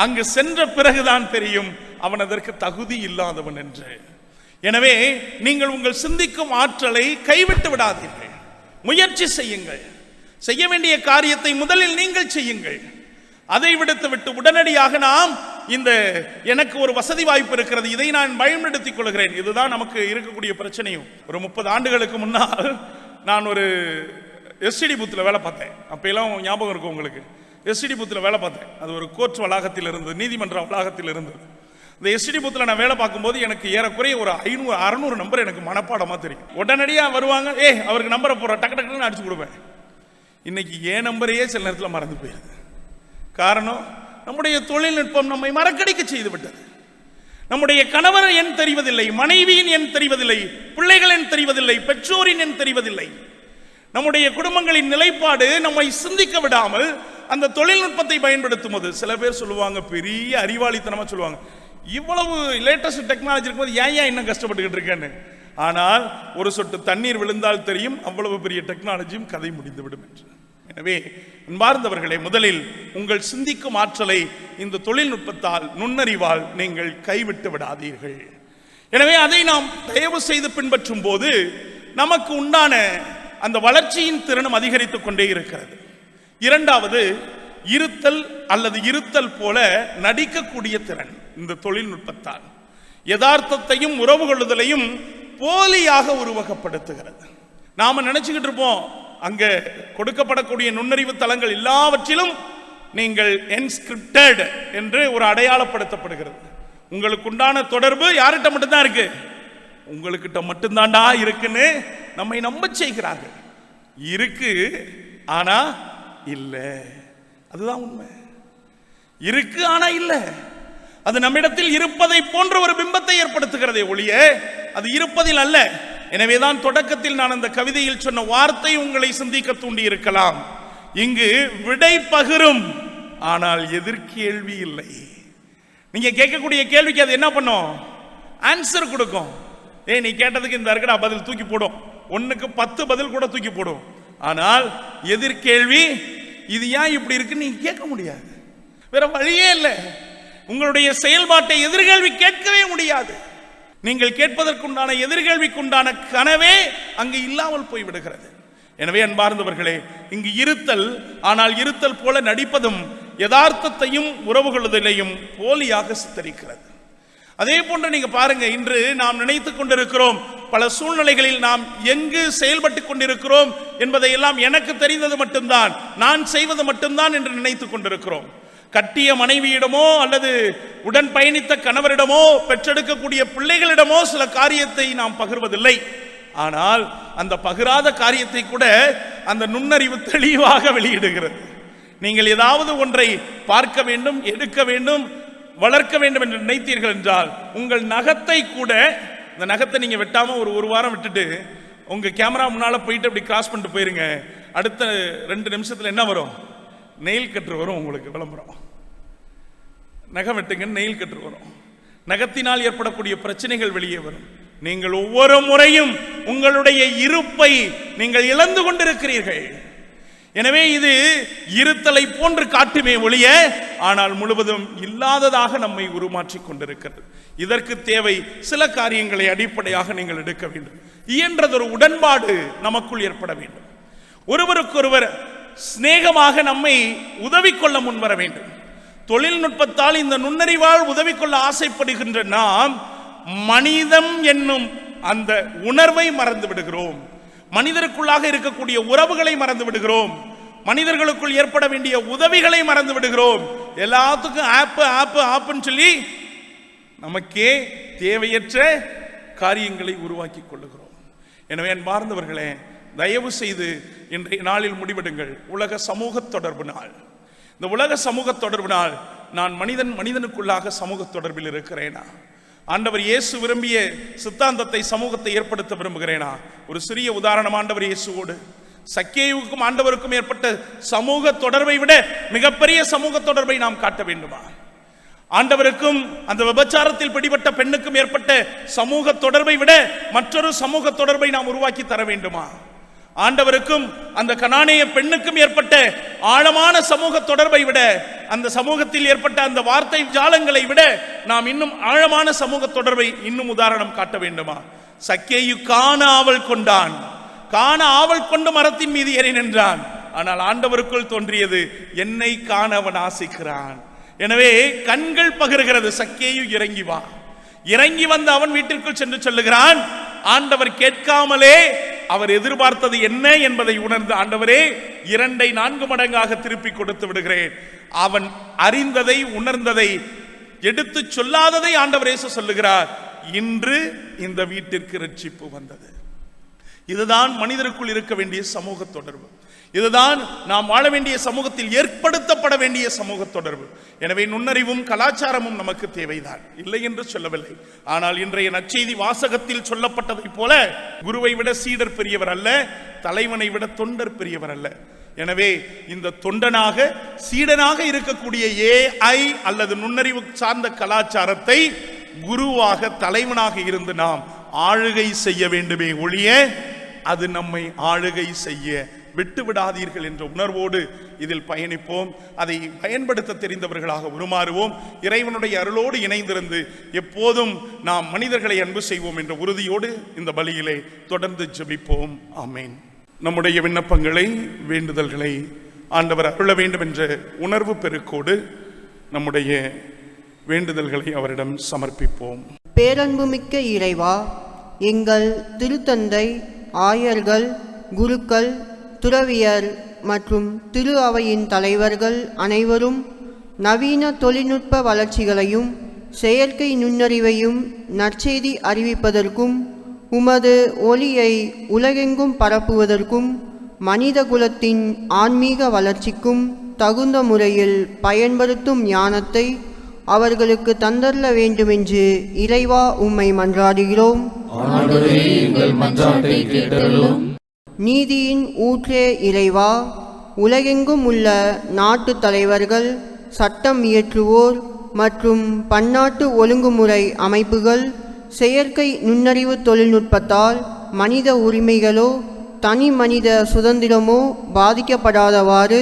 அங்கு சென்ற பிறகுதான் தெரியும் அவன் அதற்கு தகுதி இல்லாதவன் என்று. எனவே நீங்கள் உங்கள் சிந்திக்கும் ஆற்றலை கைவிட்டு விடாதீர்கள். முயற்சி செய்யுங்கள். செய்ய வேண்டிய காரியத்தை முதலில் நீங்கள் செய்யுங்கள். அதை விடுத்துவிட்டு உடனடியாக நாம் இந்த எனக்கு ஒரு வசதி வாய்ப்பு இருக்கிறது, இதை நான் பயன்படுத்திக் கொள்கிறேன். இதுதான் நமக்கு இருக்கக்கூடிய பிரச்சனையும். ஒரு 30 ஆண்டுகளுக்கு முன்னால் நான் ஒரு எஸ்டிடி பூத்தில் வேலை பார்த்தேன். அப்பெல்லாம் ஞாபகம் இருக்கும் உங்களுக்கு. எஸ்டிடி பூத்தில் வேலை பார்த்தேன். அது ஒரு கோர்ட் வளாகத்தில் இருந்தது, நீதிமன்ற வளாகத்தில் இருந்தது. இந்த எஸ்டிடி பூத்தில் நான் வேலை பார்க்கும்போது எனக்கு ஏறக்குறைய ஒரு 500-600 நம்பர் எனக்கு மனப்பாடமாக தெரியும். உடனடியாக வருவாங்க, அவருக்கு நம்பரை போடுற டக்கு டக்குன்னு அடிச்சு கொடுப்பேன். இன்னைக்கு ஏன் நம்பரையே சில நேரத்தில் மறந்து போயிருது. காரணம், நம்முடைய தொழில்நுட்பம் நம்மை மறக்கடிக்க செய்து விட்டது. நம்முடைய கணவர் எண் தெரிவதில்லை, மனைவியின் எண் தெரிவதில்லை, பிள்ளைகள் எண் தெரிவதில்லை, பெற்றோரின் எண் தெரிவதில்லை. நம்முடைய குடும்பங்களின் நிலைப்பாடு நம்மை சிந்திக்க விடாமல் அந்த தொழில்நுட்பத்தை பயன்படுத்தும் போது சில பேர் சொல்லுவாங்க, பெரிய அறிவாளித்தனமா சொல்லுவாங்க, இவ்வளவு லேட்டஸ்ட் டெக்னாலஜி இருக்கும்போது ஏன் இன்னும் கஷ்டப்பட்டுக்கிட்டு இருக்கேன்னு. ஆனால் ஒரு சொட்டு தண்ணீர் விழுந்தால் தெரியும் அவ்வளவு பெரிய டெக்னாலஜியும் கதை முடிந்துவிடும் என்று. எனவே அன்பார்ந்தவர்களே, முதலில் உங்கள் சிந்திக்கும் ஆற்றலை இந்த தொழில்நுட்பத்தால், நுண்ணறிவால் நீங்கள் கைவிட்டு விடாதீர்கள். எனவே அதை நாம் தயவு செய்து பின்பற்றும் போது நமக்கு உண்டான அந்த வளர்ச்சியின் திறனும் அதிகரித்துக் கொண்டே இருக்கிறது. இரண்டாவது, இருத்தல் அல்லது இருத்தல் போல நடிக்கக்கூடிய திறன். இந்த தொழில்நுட்பத்தால் யதார்த்தத்தையும் உறவு கொள்ளுதலையும் போலியாக உருவகப்படுத்துகிறது. நாம நினைச்சுக்கிட்டு இருப்போம், அங்கே கொடுக்கப்படக்கூடிய நுண்ணறிவு தளங்கள் எல்லாவற்றிலும் நீங்கள் என்ஸ்கிரிப்டட் என்று ஒரு அடையாளப்படுத்தப்படுகிறது. உங்களுக்கு உண்டான தொடர்பு யார்கிட்ட மட்டும்தான் இருக்கு, உங்களுக்கிட்ட மட்டும்தான்டா இருக்குன்னு நம்மை நம்ப செய்கிறார்கள். இருக்கு, ஆனா இல்லை. அதுதான் உண்மை. இருக்கு, ஆனா இல்லை. அது நம்மிடத்தில் இருப்பதை போன்ற ஒரு பிம்பத்தை ஏற்படுத்துகிறதே ஒழிய அது இருப்பதில் அல்ல. எனவேதான் தொடக்கத்தில் நான் அந்த கவிதையில் சொன்ன வார்த்தை உங்களை சிந்திக்க தூண்டி இருக்கலாம். இங்கு விடை பகிரும், ஆனால் எதிர்கேள்வி இல்லை. நீங்க கேட்கக்கூடிய கேள்விக்கு அது என்ன பண்ணும்? ஆன்சர் கொடுக்கும். நீ கேட்டதுக்கு இந்த இருக்கடா பதில் தூக்கி போடும், 1க்கு 10 பதில் கூட தூக்கி போடும். ஆனால் எதிர்கேள்வி, இது ஏன் இப்படி இருக்குன்னு நீங்க கேட்க முடியாது. வேற வழியே இல்லை. உங்களுடைய செயல்பாட்டை எதிர்கேள்வி கேட்கவே முடியாது. நீங்கள் கேட்பதற்குண்டான எதிர்கேள்விக்குண்டான கனவே அங்கு இல்லாமல் போய்விடுகிறது. எனவே அன்பார்ந்தவர்களே, இங்கு இருத்தல், ஆனால் இருத்தல் போல நடிப்பதும் யதார்த்தத்தையும் உறவு கொள்ளுதலையும் போலியாக சித்தரிக்கிறது. அதே போன்று நீங்க பாருங்க, இன்று நாம் நினைத்துக் கொண்டிருக்கிறோம், பல சூழ்நிலைகளில் நாம் எங்கு செயல்பட்டு கொண்டிருக்கிறோம் என்பதை எல்லாம் எனக்கு தெரிந்தது மட்டும்தான், நான் செய்வது மட்டும்தான் என்று நினைத்துக் கொண்டிருக்கிறோம். கட்டிய மனைவியிடமோ அல்லது உடன் பயணித்த கணவரிடமோ பெற்றெடுக்கக்கூடிய பிள்ளைகளிடமோ சில காரியத்தை நாம் பகிர்வதில்லை. ஆனால் அந்த பகிராத காரியத்தை கூட அந்த நுண்ணறிவு தெளிவாக வெளியிடுகிறது. நீங்கள் ஏதாவது ஒன்றை பார்க்க வேண்டும், எடுக்க வேண்டும், வளர்க்க வேண்டும் என்று நினைத்தீர்கள் என்றால் உங்கள் நகத்தை கூட, இந்த நகத்தை நீங்க வெட்டாம ஒரு வாரம் விட்டுட்டு உங்க கேமரா முன்னால போயிட்டு அப்படி கிராஸ் பண்ணிட்டு போயிருங்க, அடுத்த 2 நிமிஷத்துல என்ன வரும்? நெயில் கட்டர் வரும். உங்களுக்கு விளம்பரம், நகம் வெட்டுங்க, நெயில் கட்டர் வரும். நகத்தினால் ஏற்படக்கூடிய பிரச்சனைகள் வெளியே வரும். நீங்கள் ஒவ்வொரு முறையும் உங்களுடைய இருப்பை நீங்கள் இழந்து கொண்டிருக்கிறீர்கள். எனவே இது இருத்தலை போன்று காட்டுமே ஒழிய ஆனால் முழுவதும் இல்லாததாக நம்மை உருமாற்றிக் கொண்டிருக்கிறது. இதற்கு தேவை சில காரியங்களை அடிப்படையாக நீங்கள் எடுக்க வேண்டும். இயன்றதொரு உடன்பாடு நமக்குள் ஏற்பட வேண்டும். ஒருவருக்கொருவர் சிநேகமாக நம்மை உதவி கொள்ள முன்வர வேண்டும். தொழில்நுட்பத்தால் இந்த நுண்ணறிவால் உதவி கொள்ள ஆசைப்படுகின்ற நாம் மனிதம் என்னும் அந்த உணர்வை மறந்து விடுகிறோம். மனிதருக்குள்ளாக இருக்கக்கூடிய உறவுகளை மறந்து விடுகிறோம். மனிதர்களுக்குள் ஏற்பட வேண்டிய உதவிகளை மறந்து விடுகிறோம். எல்லாத்துக்கும் ஆப்புன்னு சொல்லி நமக்கே தேவையற்ற காரியங்களை உருவாக்கி கொள்ளுகிறோம். எனவே அன்பார்ந்தவர்களே, தயவு செய்து இன்றைய நாளில் முடிவெடுங்கள். உலக சமூக தொடர்பு நாள். இந்த உலக சமூக தொடர்பு நாள் நான் மனிதனுக்குள்ளாக சமூக தொடர்பில் இருக்கிறேனா? ஆண்டவர் இயேசு விரும்பிய சித்தாந்தத்தை சமூகத்தை ஏற்படுத்த விரும்புகிறேனா? ஒரு சிறிய உதாரணம், ஆண்டவர் இயேசுவோடு சக்கேயுவுக்கும் ஆண்டவருக்கும் ஏற்பட்ட சமூக தொடர்பை விட மிகப்பெரிய சமூக தொடர்பை நாம் காட்ட வேண்டுமா? ஆண்டவருக்கும் அந்த விபச்சாரத்தில் பிடிபட்ட பெண்ணுக்கும் ஏற்பட்ட சமூக தொடர்பை விட மற்றொரு சமூக தொடர்பை நாம் உருவாக்கி தர வேண்டுமா? ஆண்டவருக்கும் அந்த கனானேய பெண்ணுக்கும் ஏற்பட்ட ஆழமான சமூக தொடர்பை விட, அந்த சமூகத்தில் ஏற்பட்ட அந்த வார்த்தை ஜாலங்களை விட நாம் இன்னும் ஆழமான சமூக தொடர்பை இன்னும் உதாரணம் காட்ட வேண்டுமா? சக்கேயு காண ஆவல் கொண்டான். காண ஆவல் கொண்டு மரத்தின் மீது ஏறி நின்றான். ஆனால் ஆண்டவருக்குள் தோன்றியது, என்னை காண அவன் ஆசைக்கிறான். எனவே கண்கள் பகிர்கிறது, சக்கேயு இறங்கி வா. இறங்கி வந்து அவன் வீட்டிற்குள் சென்று சொல்லுகிறான். ஆண்டவர் கேட்காமலே அவர் எதிர்பார்த்தது என்ன என்பதை உணர்ந்து, ஆண்டவரே 2 4 மடங்காக திருப்பி கொடுத்து விடுகிறேன். அவன் அறிந்ததை உணர்ந்ததை எடுத்து சொல்லாததை ஆண்டவர் இயேசு சொல்லுகிறார். இன்று இந்த வீட்டிற்கு ரட்சிப்பு வந்தது. இதுதான் மனிதருக்குள் இருக்க வேண்டிய சமூக தொடர்பு. இதுதான் நாம் வாழ வேண்டிய சமூகத்தில் ஏற்படுத்தப்பட வேண்டிய சமூக தொடர்பு. எனவே நுண்ணறிவும் கலாச்சாரமும் நமக்கு தேவைதான், இல்லை என்று சொல்லவில்லை. ஆனால் இன்றைய நற்செய்தி வாசகத்தில் சொல்லப்பட்டதை போல குருவை விட சீடர் பெரியவர் அல்ல, தலைவனை விட தொண்டர் பெரியவர் அல்ல. எனவே இந்த தொண்டனாக சீடனாக இருக்கக்கூடிய AI அல்லது நுண்ணறிவு சார்ந்த கலாச்சாரத்தை குருவாக தலைவனாக இருந்து நாம் ஆளுகை செய்ய வேண்டுமே ஒழிய அது நம்மை ஆளுகை செய்ய விட்டு விடாதீர்கள் என்ற உணர்வோடு இதில் பயணிப்போம். அதை பயன்படுத்த தெரிந்தவர்களாக உருமாறுவோம். இறைவனுடைய அருளோடு இணைந்திருந்து எப்போதும் நாம் மனிதர்களை அன்பு செய்வோம் என்ற உறுதியோடு இந்த பலியிலே தொடர்ந்து ஜெபிப்போம். ஆமேன். நம்முடைய விண்ணப்பங்களை, வேண்டுதல்களை ஆண்டவர் அருள வேண்டும் என்ற உணர்வு பெருக்கோடு நம்முடைய வேண்டுதல்களை அவரிடம் சமர்ப்பிப்போம். பேரன்புமிக்க இறைவா, எங்கள் திருத்தந்தை, ஆயர்கள், குருக்கள், துறவியர் மற்றும் திரு அவையின் தலைவர்கள் அனைவரும் நவீன தொழில்நுட்ப வளர்ச்சிகளையும் செயற்கை நுண்ணறிவையும் நற்செய்தி அறிவிப்பதற்கும் உமது ஒளியை உலகெங்கும் பரப்புவதற்கும் மனித குலத்தின் ஆன்மீக வளர்ச்சிக்கும் தகுந்த முறையில் பயன்படுத்தும் ஞானத்தை அவர்களுக்கு தந்தரல வேண்டுமென்று இறைவா உம்மை மன்றாடுகிறோம். நீதியின் ஊற்றே இறைவா, உலகெங்கும் உள்ள நாட்டு தலைவர்கள், சட்டம் இயற்றுவோர் மற்றும் பன்னாட்டு ஒழுங்குமுறை அமைப்புகள் செயற்கை நுண்ணறிவு தொழில்நுட்பத்தால் மனித உரிமைகளோ தனி மனித சுதந்திரமோ பாதிக்கப்படாதவாறு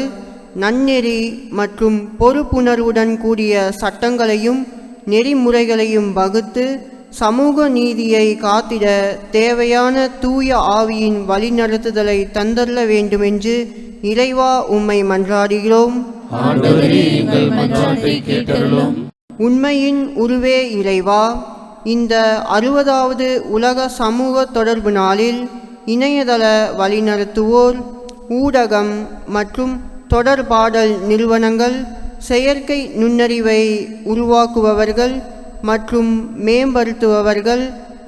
நன்னெறி மற்றும் பொறுப்புணர்வுடன் கூடிய சட்டங்களையும் நெறிமுறைகளையும் வகுத்து சமூக நீதியை காத்திட தேவையான தூய ஆவியின் வழிநடத்துதலை தந்தரல வேண்டுமென்று இறைவா உம்மை மன்றாடுகிறோம். உண்மையின் உருவே இறைவா, இந்த 60வது உலக சமூக தொடர்பு நாளில் இணையதள வழிநடத்துவோர், ஊடகம் மற்றும் தொடர்பாடல் நிறுவனங்கள், செயற்கை நுண்ணறிவை உருவாக்குபவர்கள் மற்றும் மேம்படுத்துபவர்கள்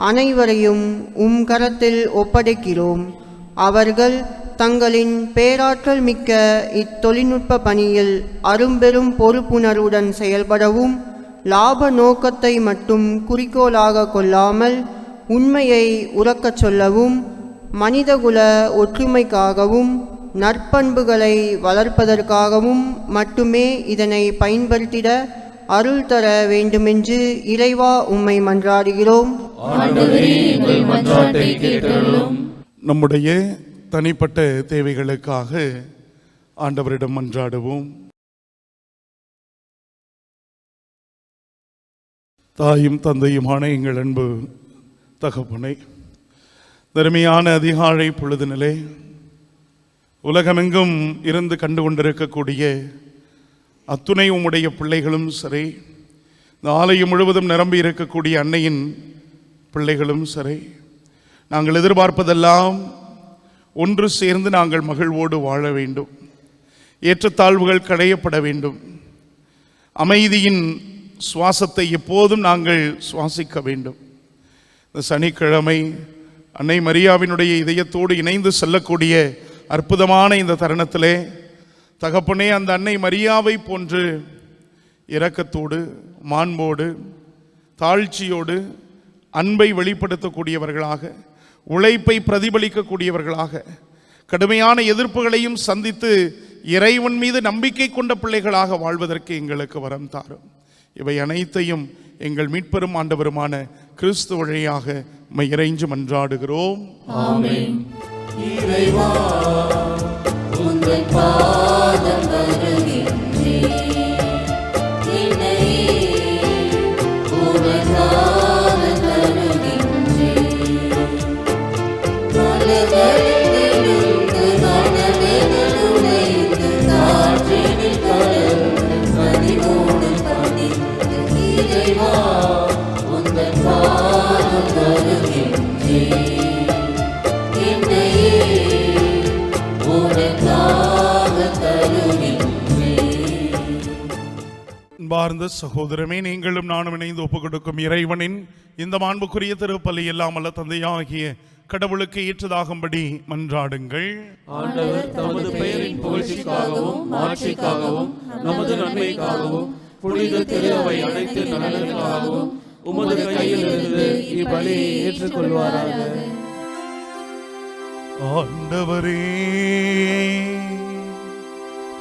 அனைவரையும் உம் கரத்தில் ஒப்படைக்கிறோம். அவர்கள் தங்களின் பேராற்றல் மிக்க இத்தொழில்நுட்ப பணியில் அரும்பெரும் பொறுப்புணர்வுடன் செயல்படவும், லாப நோக்கத்தை மட்டும் குறிக்கோளாக கொள்ளாமல் உண்மையை உரக்கச் சொல்லவும், மனிதகுல ஒற்றுமைக்காகவும் நற்பண்புகளை வளர்ப்பதற்காகவும் மட்டுமே இதனை பயன்படுத்திட அருள் தர வேண்டுமென்று இறைவா உம்மை மன்றாடுகிறோம். நம்முடைய தனிப்பட்ட தேவைகளுக்காக ஆண்டவரிடம் மன்றாடுவோம். தாயும் தந்தையுமான எங்கள் அன்பு தகப்பனை, தருமையான அதிகாலை பொழுதினிலே உலகமெங்கும் இருந்து கண்டு கொண்டிருக்கக்கூடிய அத்துணை உம்முடைய பிள்ளைகளும் சரி, இந்த ஆலயம் முழுவதும் நிரம்பி இருக்கக்கூடிய அன்னையின் பிள்ளைகளும் சரி, நாங்கள் எதிர்பார்ப்பதெல்லாம் ஒன்று சேர்ந்து நாங்கள் மகிழ்வோடு வாழ வேண்டும். ஏற்றத்தாழ்வுகள் களையப்பட வேண்டும். அமைதியின் சுவாசத்தை எப்போதும் நாங்கள் சுவாசிக்க வேண்டும். இந்த சனிக்கிழமை அன்னை மரியாவினுடைய இதயத்தோடு இணைந்து செல்லக்கூடிய அற்புதமான இந்த தருணத்திலே தகப்பனே, அந்த அன்னை மரியாவை போன்று இரக்கத்தோடு, மாண்போடு, தாழ்ச்சியோடு, அன்பை வெளிப்படுத்தக்கூடியவர்களாக, உழைப்பை பிரதிபலிக்கக்கூடியவர்களாக, கடுமையான எதிர்ப்புகளையும் சந்தித்து இறைவன் மீது நம்பிக்கை கொண்ட பிள்ளைகளாக வாழ்வதற்கு எங்களுக்கு வரம் தாரும். இவை அனைத்தையும் எங்கள் மீட்பெரும் ஆண்டவருமான கிறிஸ்து வழியாக உம்மை இறைஞ்சி மன்றாடுகிறோம். ஆமென். இறைவா, உந்தன் பாதம் வருகின்றேன். என்னையே உனக்காக தருகின்றேன். மலர்களிலிருந்து மனதில் உடைந்து காற்றினில் கலந்து மதிவோடு பதிந்து இறைவா, உந்தன் பாதம் வருகின்றேன். என்னையே உனக்காக தருகின்றேன். அன்பார்ந்த சகோதரமே, நீங்களும் நானும் இணைந்து ஒப்புக் கொடுக்கும் இறைவனின் இந்த மாண்புக்குரிய திருப்பலி எல்லாம் அல்ல தந்தையாகிய கடவுளுக்கு ஏற்றதாகும்படி மன்றாடுங்கள். ஆண்டவர் தமது பெயரின் புகழ்ச்சிக்காகவும் மாட்சிக்காகவும் நமது நன்மைக்காகவும் புனித திரு அவை அனைத்து நலனுக்காகவும் உமது கையில் இருந்து இப்பலியை ஏற்றுக்கொள்வாராக. ஆண்டவரே,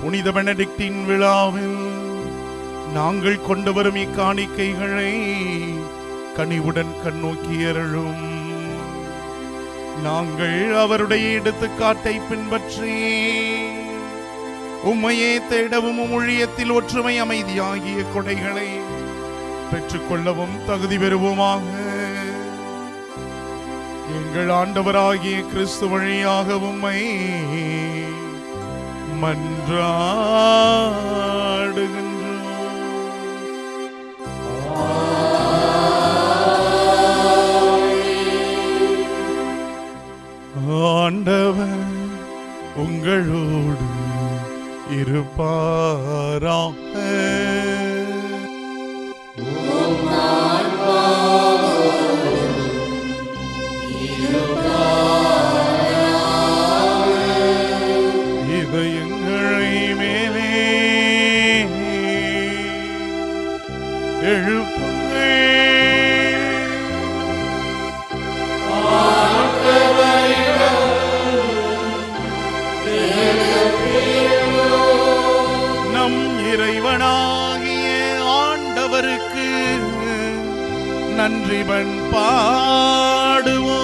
புனித பெனடிக்டின் விழாவில் நாங்கள் கொண்டு வரும் இக்காணிக்கைகளை கனிவுடன் கண்ணோக்கி அருளும். நாங்கள் அவருடைய எடுத்துக்காட்டை பின்பற்றி உம்மையே தேடவும் ஊழியத்தில் ஒற்றுமை அமைதி ஆகிய கொடைகளை பெற்றுக்கொள்ளவும் தகுதி பெறுவோமாக. எங்கள் ஆண்டவராகிய கிறிஸ்து வழியாக உம்மை மன்றாடுகின்றோம். ஆண்டவர் உங்களோடு இருப்பாராக. இதயங்களை மேலே எழுப்புங்கள். நம் இறைவனாகிய ஆண்டவருக்கு நன்றி பாடுவோம்.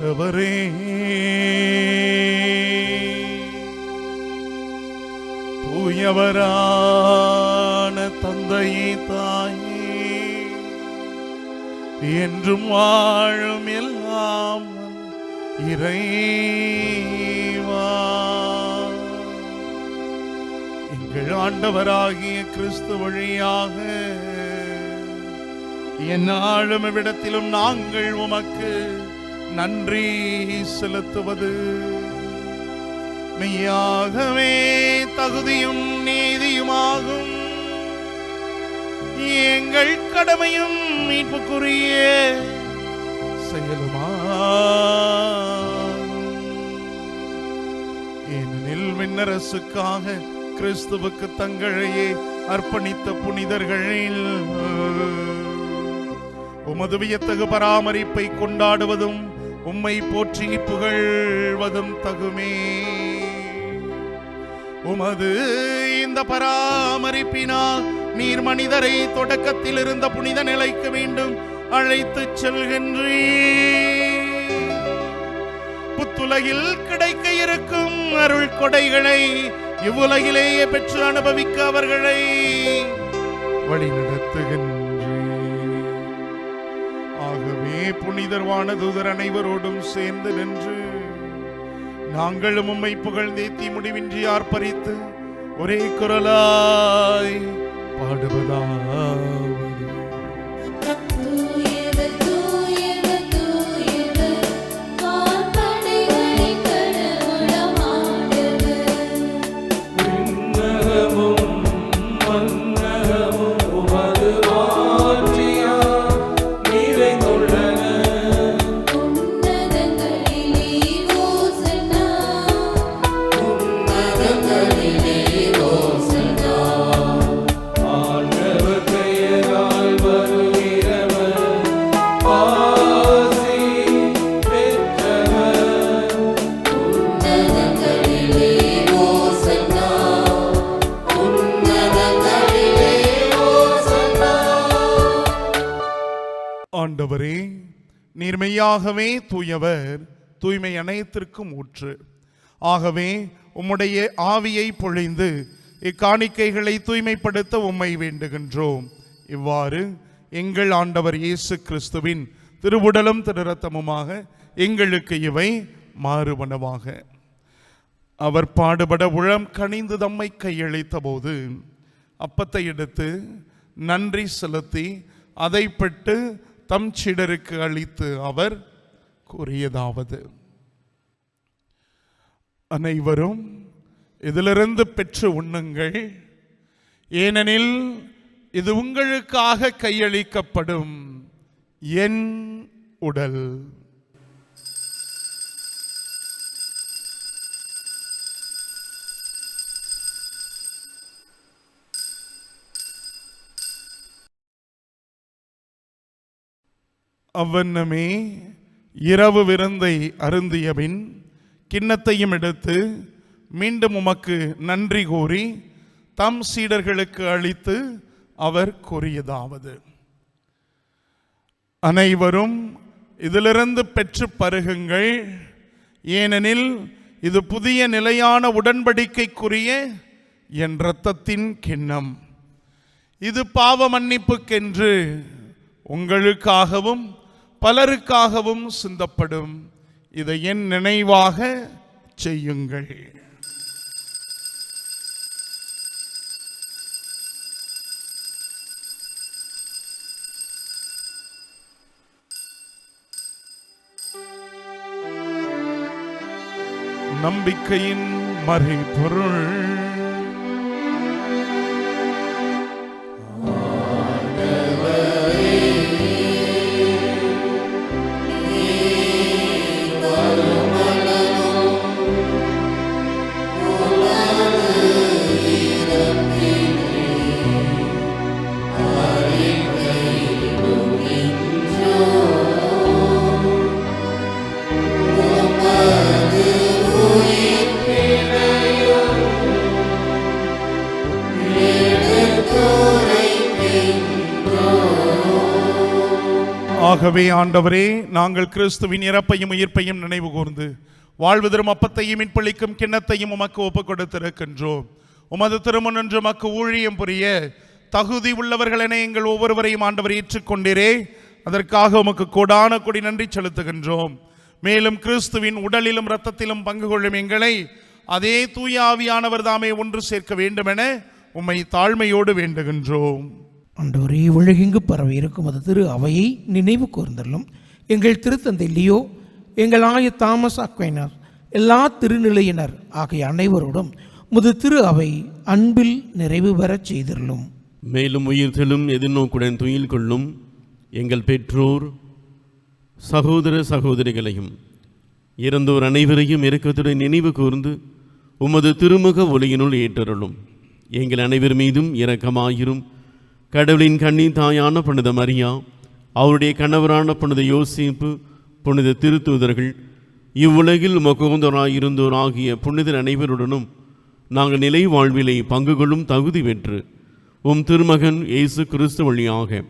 ஆண்டவரே, தூயவரான தந்தையே, தாயே, என்றும் வாழும் எல்லாம் இறைவா, எங்கள் ஆண்டவராகிய கிறிஸ்து வழியாக எந்நாளும் இவ்விடத்திலும் நாங்கள் உமக்கு நன்றி செலுத்துவது மெய்யாகவே தகுதியும் நீதியுமாகும். எங்கள் கடமையும் மீட்புக்குரிய செயலுமாகும். ஏனெனில் விண்ணரசுக்காக கிறிஸ்துவுக்கு தங்களையே அர்ப்பணித்த புனிதர்களில் உமது வியத்தகு பராமரிப்பை கொண்டாடுவதும் உம்மை போற்றி புகழ்வதும் தகுமே. உமது இந்த பராமரிப்பினால் நீர் மனிதரை தொடக்கத்தில் இருந்த புனித நிலைக்கு மீண்டும் அழைத்துச் செல்கின்றீர். புத்துலகில் கிடைக்க இருக்கும் அருள் கொடைகளை இவ்வுலகிலேயே பெற்று அனுபவிக்க அவர்களை வழிநடத்துகின்றீர். ஆகவே புனிதர் வானதூதர் அனைவரோடும் சேர்ந்து நின்று நாங்களும் உம்மை புகழ்ந்தேத்தி முடிவின்றி ஆர்ப்பரித்து ஒரே குரலாய் பாடுவதாவது: தூயவர் தூயவர் தூயவர் வான்படைகளின் கடவுளாம் ஆண்டவர். விண்ணகமும் மண்ணகமும் உமது மாட்சியால் நிறைந்துள்ளன. உன்னதங்களிலே ஓசன்னா, உன்னதங்களிலே ஓசன்னா. ஆண்டவர் பெயரால் வருகிறவர் ஆசி பெற்றவர். உன்னதங்களிலே ஓசன்னா, உன்னதங்களிலே ஓசன்னா. ஆண்டவரே, நீர் மெய்யாகவே தூயவர், தூய்மை அனைத்திற்கும் ஊற்று. ஆகவே உம்முடைய ஆவியை பொழிந்து இக்காணிக்கைகளை தூய்மைப்படுத்த உம்மை வேண்டுகின்றோம். இவ்வாறு எங்கள் ஆண்டவர் இயேசு கிறிஸ்துவின் திருவுடலும் திருரத்தமுமாக எங்களுக்கு இவை மாறுவனவாக. அவர் பாடுபட உளம் கனிந்து தம்மை கையளித்த போது அப்பத்தை எடுத்து நன்றி செலுத்தி அதை பெற்று தம் சீடருக்கு அளித்து அவர் கூறியதாவது: அனைவரும் இதிலிருந்து பெற்று உண்ணுங்கள், ஏனெனில் இது உங்களுக்காக கையளிக்கப்படும் என் உடல். அவ்வண்ணமே இரவு விருந்தை அருந்தியபின் கிண்ணத்தையும் எடுத்து மீண்டும் உமக்கு நன்றி கூறி தம் சீடர்களுக்கு அளித்து அவர் கூறியதாவது: அனைவரும் இதிலிருந்து பெற்று பருகுங்கள், ஏனெனில் இது புதிய நிலையான உடன்படிக்கைக்குரிய என் இரத்தத்தின் கிண்ணம். இது பாவ மன்னிப்புக்கென்று உங்களுக்காகவும் பலருக்காகவும் சிந்தப்படும். இதை என் நினைவாக செய்யுங்கள். நம்பிக்கையின் மறைபொருள். ஆகவே ஆண்டவரே, நாங்கள் கிறிஸ்துவின் இறப்பையும் உயிர்ப்பையும் நினைவு கூர்ந்து வாழ்வு தரும் அப்பத்தையும் மீட்பளிக்கும் கிண்ணத்தையும் உமக்கு ஒப்புக் கொடுத்திருக்கின்றோம். உமது திருமுன்னின்று உமக்கு ஊழியம் புரிய தகுதி உள்ளவர்கள் என எங்கள் ஒவ்வொருவரையும் ஆண்டவர் ஏற்றுக்கொண்டீரே, அதற்காக உமக்கு கோடான கொடி நன்றி செலுத்துகின்றோம். மேலும் கிறிஸ்துவின் உடலிலும் இரத்தத்திலும் பங்கு கொள்ளும் எங்களை அதே தூய ஆவியானவர் தாமே ஒன்று சேர்க்க வேண்டும் என உம்மை தாழ்மையோடு வேண்டுகின்றோம். ஆண்டவரே, உலகெங்கு பரவி இருக்கும் அது திரு அவையை நினைவு கூர்ந்தள்ளும். எங்கள் திருத்தந்தை லியோ, எங்கள் ஆய தாமஸ் அக்வைனர், எல்லா திருநிலையினர் ஆகிய அனைவரோடும் முது திரு அவை அன்பில் நிறைவு பெறச் செய்தள்ளும். மேலும் உயிர்த்தெழும் எதிர்நோக்குடன் துயில் கொள்ளும் எங்கள் பெற்றோர் சகோதர சகோதரிகளையும் இறந்தோர் அனைவரையும் இரக்கத்துடன் நினைவு கூர்ந்து உமது திருமுக ஒளியினுள் ஏற்றருளும். எங்கள் அனைவர் மீதும் இரக்கமாயிரும். கடவுளின் கண்ணீர் தாயான புனித மரியா, அவருடைய கணவரான புனித யோசேப்பு, புனித திருத்தூதர்கள், இவ்வுலகில் உமக்குகந்தோராயிருந்தோர் ஆகிய புனிதர் அனைவருடனும் நாங்கள் நிலை வாழ்விலை பங்கு கொள்ளும் தகுதி பெற்று உம் திருமகன் இயேசு கிறிஸ்து வழியாக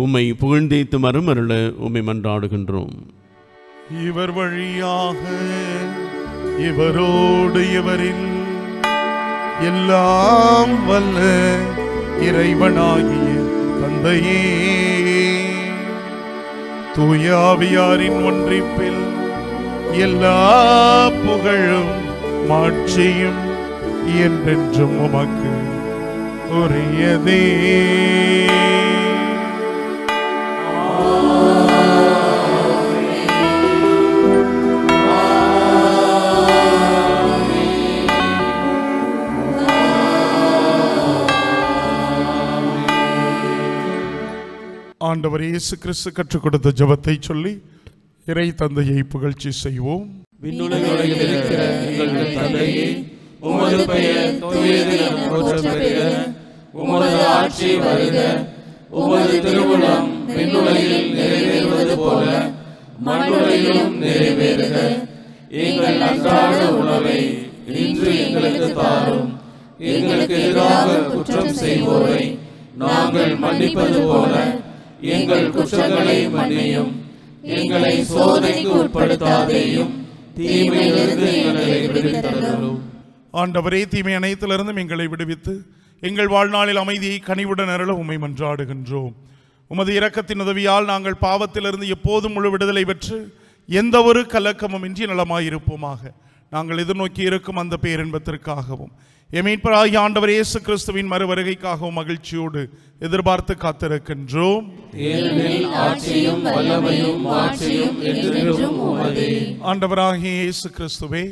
உம்மை புகழ்ந்தேத்து மரமருள உம்மை மன்றாடுகின்றோம். இவர் வழியாக இவரோடு இவரில் எல்லாம் வல்ல இறைவனாகிய தந்தையே, தூய ஆவியாரின் ஒன்றிப்பில் எல்லா புகழும் மாட்சியும் என்றென்றும் உமக்கு உரியதே. ஆண்டவர் இயேசு கிறிஸ்து கற்றுக் கொடுத்த ஜெபத்தை சொல்லி இறை தந்தையை புகழ்ச்சி செய்வோம். விண்ணுலகில் இருக்கிற எங்கள் தந்தையே, உமது பெயர் தூயது என போற்றப் பெறுக. உமது ஆட்சி வருக. உமது திருவுளம் விண்ணுலகில் நிறைவேறுவது போல மண்ணுலகிலும் நிறைவேறுக. எங்கள் அன்றாட உணவை இன்று எங்களுக்கு தாரும். எங்களுக்கு எதிராக குற்றம் செய்வோரை நாங்கள் மன்னிப்பது போல எங்கள் குற்றங்களை மன்னியும். எங்களை சோதனைக்கு உட்படுத்தாதேயும், தீமையிலிருந்து எங்களை விடுவித்தருளும். ஆண்டவரே, தீமை அனைத்திலிருந்தும் எங்களை விடுவித்து எங்கள் வாழ்நாளில் அமைதியை கனிவுடன் அருள உம்மை மன்றாடுகின்றோம். உமது இரக்கத்தின் உதவியால் நாங்கள் பாவத்திலிருந்து எப்போதும் முழு விடுதலை பெற்று எந்த ஒரு கலக்கமும் இன்றி நலமாயிருப்போமாக. நாங்கள் எதிர்நோக்கி இருக்கும் அந்த பேரின்பத்திற்காகவும் எமீட்பராகிய ஆண்டவர் இயேசு கிறிஸ்துவின் மறு வருகைக்காகவும் மகிழ்ச்சியோடு எதிர்பார்த்து காத்திருக்கின்றோம். ஆண்டவராகிய இயேசு கிறிஸ்துவே,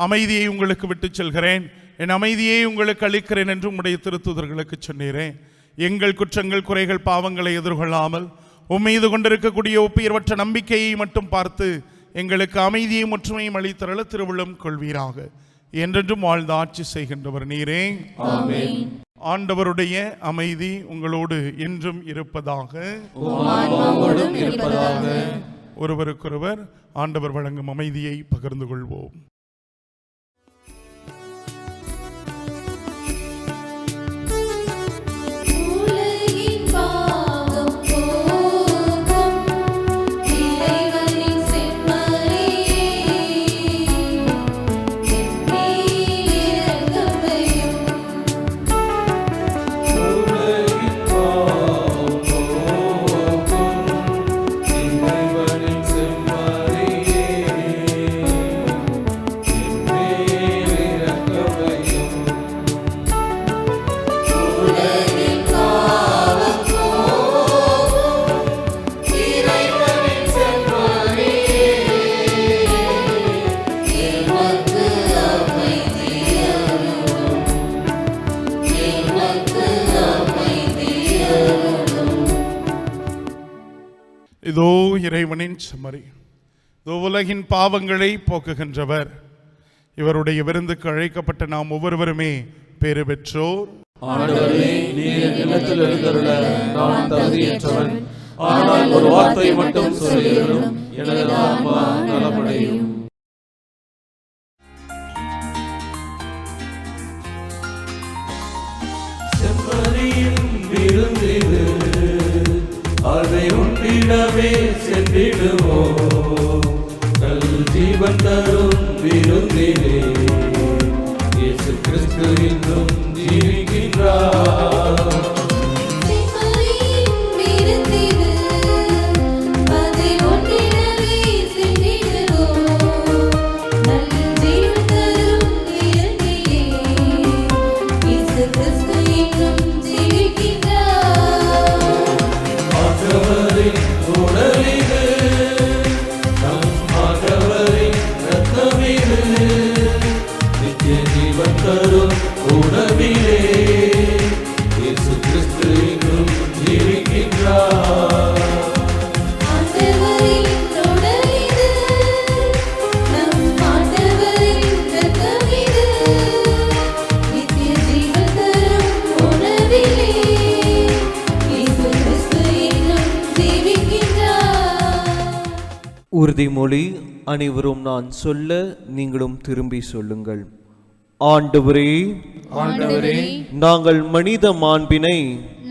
அமைதியை உங்களுக்கு விட்டு செல்கிறேன், என் அமைதியை உங்களுக்கு அளிக்கிறேன் என்று உம்முடைய திருத்தூதர்களுக்கு சொன்னீரேன். எங்கள் குற்றங்கள் குறைகள் பாவங்களை எதிர்கொள்ளாமல் உம்மீது கொண்டிருக்கக்கூடிய ஒப்பியர்வற்ற நம்பிக்கையை மட்டும் பார்த்து எங்களுக்கு அமைதியையும் ஒற்றுமையும் அளித்தருள திருவுள்ளம் கொள்வீராக. என்றென்றும் வாழ்ந்து ஆட்சி செய்கின்றவர் நீரே. ஆமென். ஆண்டவருடைய அமைதி உங்களோடு என்றும் இருப்பதாக. ஒருவருக்கொருவர் ஆண்டவர் வழங்கும் அமைதியை பகிர்ந்து கொள்வோம். இதோ இறைவனின் செம்மறி, இதோ உலகின் பாவங்களை போக்குகின்றவர். இவருடைய விருந்துக்கு அழைக்கப்பட்ட நாம் ஒவ்வொருவருமே பேறு பெற்றோர். ஆண்டவரே, நீர் நிலத்தில் எழுந்தருள நான் தகுதியற்றவன். ஆனால் ஒரு வார்த்தை மட்டும் சொல்லியருளும், எனது ஆன்மா நலமடையும். செம்மறியின் விருந்திது, அதை உண்டிடவே சென்றிடுவோம். கல் ஜீவன் தரும் விருந்திலே இயேசு கிறிஸ்து இன்றும் ஜீவிக்கின்றார். உறுதிமொழி. அனைவரும் நான் சொல்ல நீங்களும் திரும்பி சொல்லுங்கள். ஆண்டவரே, ஆண்டவரே, நாங்கள் மனித மாண்பினை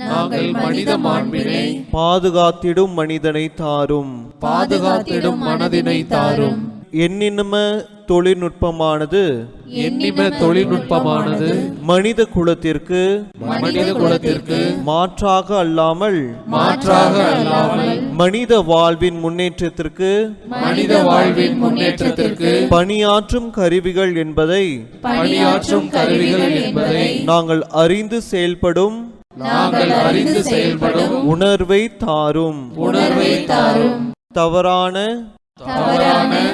நாங்கள் மனித மாண்பினை பாதுகாத்திடும் மனிதனை தாரும். பாதுகாத்திடும் மனதினை தாரும். எண்ணிம தொழில்நுட்பமானது மனித குலத்திற்கு மாற்றாக அல்லாமல் மனித வாழ்வின் முன்னேற்றத்திற்கு பணியாற்றும் கருவிகள் என்பதை நாங்கள் அறிந்து செயல்படும் உணர்வை தாரும். தவறான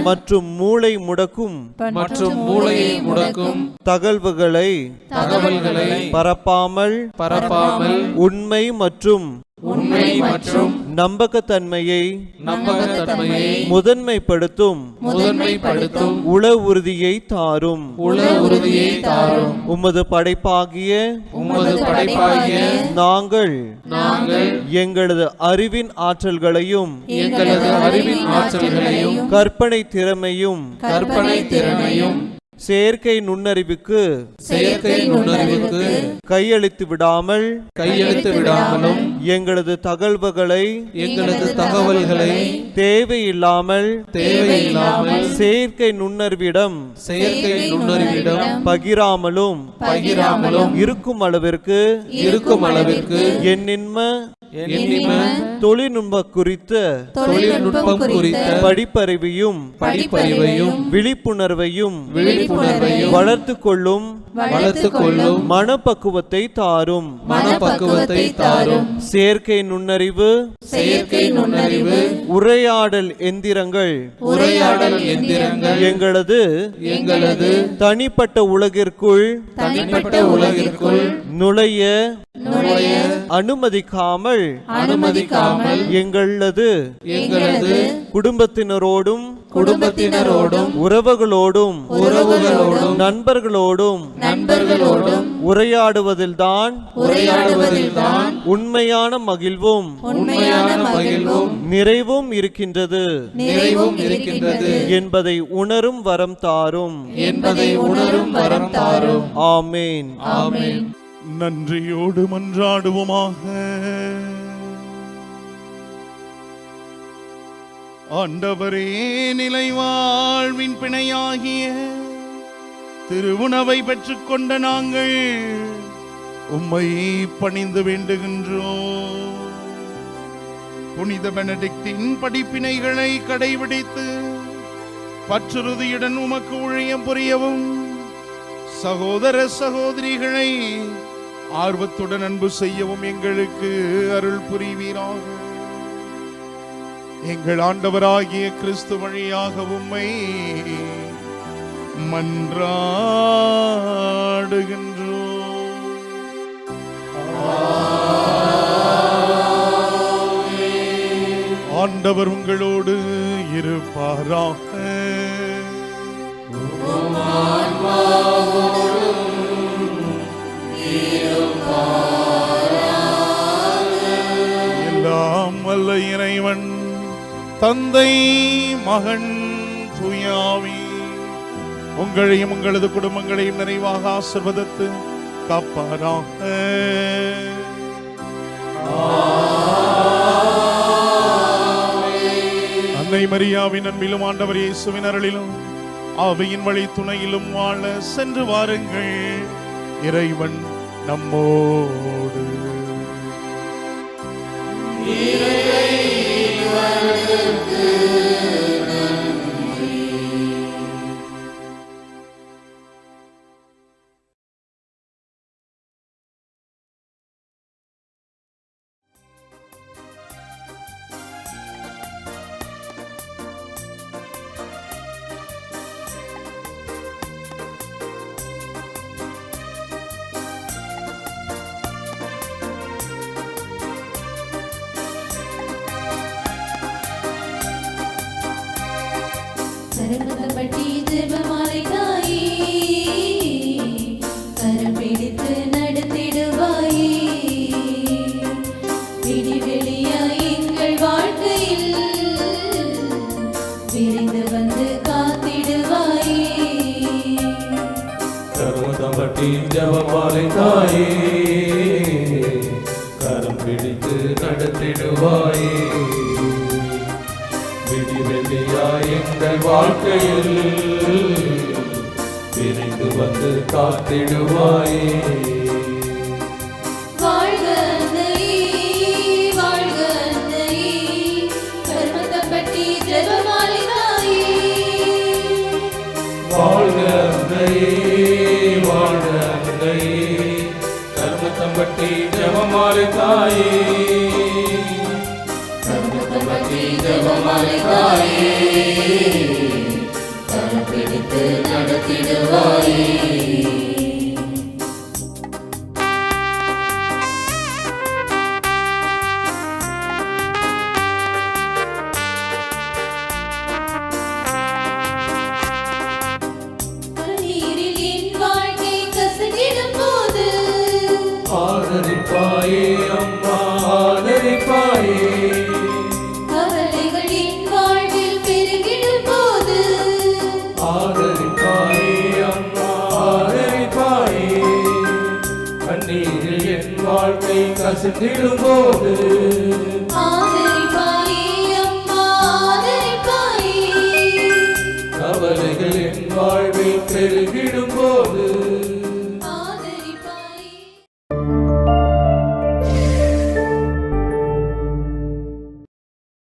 மற்றும் மூளை முடக்கும் தகவல்களை பரப்பாமல் உண்மை மற்றும் நம்பகத்தன்மையை முதன்மைப்படுத்தும் உள உறுதியை தாரும். உமது படைப்பாகிய நாங்கள் எங்களது அறிவின் ஆற்றல்களையும் கற்பனை திறமையும் செயற்கை நுண்ணறிவுக்கு கையளித்து விடாமலும் எங்களது தகவல்களை தேவையில்லாமல் செயற்கை நுண்ணறிவிடம் பகிராமலும் இருக்கும் அளவிற்கு எண்ணின்ம தொழில்நுட்பம் குறித்த படிப்பறிவையும் விழிப்புணர்வையும் வளர்த்துக் கொள்ளும் மனப்பக்குவத்தை தாரும். செயற்கை நுண்ணறிவு உரையாடல் எந்திரங்கள் எங்களது தனிப்பட்ட உலகிற்குள் நுழைய அனுமதிக்காமல் எங்களது குடும்பத்தினரோடும் உறவுகளோடும் நண்பர்களோடும் உரையாடுவதில்தான் உண்மையான மகிழ்வும் நிறைவும் இருக்கின்றது என்பதை உணரும் வரம் தாரும். ஆமேன். நன்றியோடு மன்றாடுவோமாக. ஆண்டவரே, நிலை வாழ்வின் பிணையாகிய திருவுணவை பெற்றுக்கொண்ட நாங்கள் உம்மை பணிந்து வேண்டுகின்றோம். புனித பெனடிக்டின் படிப்பினைகளை கடைபிடித்து பற்றுறுதியுடன் உமக்கு ஊழியம் புரியவும் சகோதர சகோதரிகளை ஆர்வத்துடன் அன்பு செய்யவும் எங்களுக்கு அருள் புரிவீராக. எங்கள் ஆண்டவராகிய கிறிஸ்து வழியாக உம்மை மன்றாடுகின்றோம். ஆண்டவர் உங்களோடு இருப்பாராக. எல்லாம் வல்ல இறைவன் தந்தை மகன் தூயாவி உங்களையும் உங்களது குடும்பங்களையும் நிறைவாக ஆசீர்வதித்து காப்பாராக. அன்னை மரியாவின் அன்பிலும் ஆண்டவர் இயேசுவின் அருளிலும் ஆவியின் வழி துணையிலும் வாழ சென்று வாருங்கள். இறைவன் நம்மோடு. சரணப்பட்டி ஜெபமாலை தாயே, கரம் பிடித்து நடத்திடுவாயே, விடிவெளியாய் எங்கள் வாழ்க்கையில் விரைந்து வந்து காத்திடுவாயே. தாயே, கரம் பிடித்து நடத்திடுவாயே. விடிவெள்ளியாய் எங்கள் வாழ்க்கையில் விரைந்து வந்து காத்திடுவாயே. வாழ்க அன்னையே, வாழ்க அன்னையே, கருமத்தம்பட்டி ஜெபமாலை தாயே. வாழ்க அன்னையே, வாழ்க அன்னையே, கருமத்தம்பட்டி ஜெபமாலை தாயே. கருமத்தம்பட்டி ஜெபமாலை தாயே, கரம் பிடித்து நடத்திடுவாயே. கண்ணீரில் என் வாழ்க்கை கசங்கிடும் போது ஆதரிப்பாயே அம்மா, ஆதரிப்பாயே. கவலைகள் என் வாழ்வில் பெருகிடும் போது ஆதரிப்பாயே அம்மா, ஆதரிப்பாயே. கண்ணீரில் என் வாழ்க்கை கசிந்திடும் போது ஆதரிப்பாயே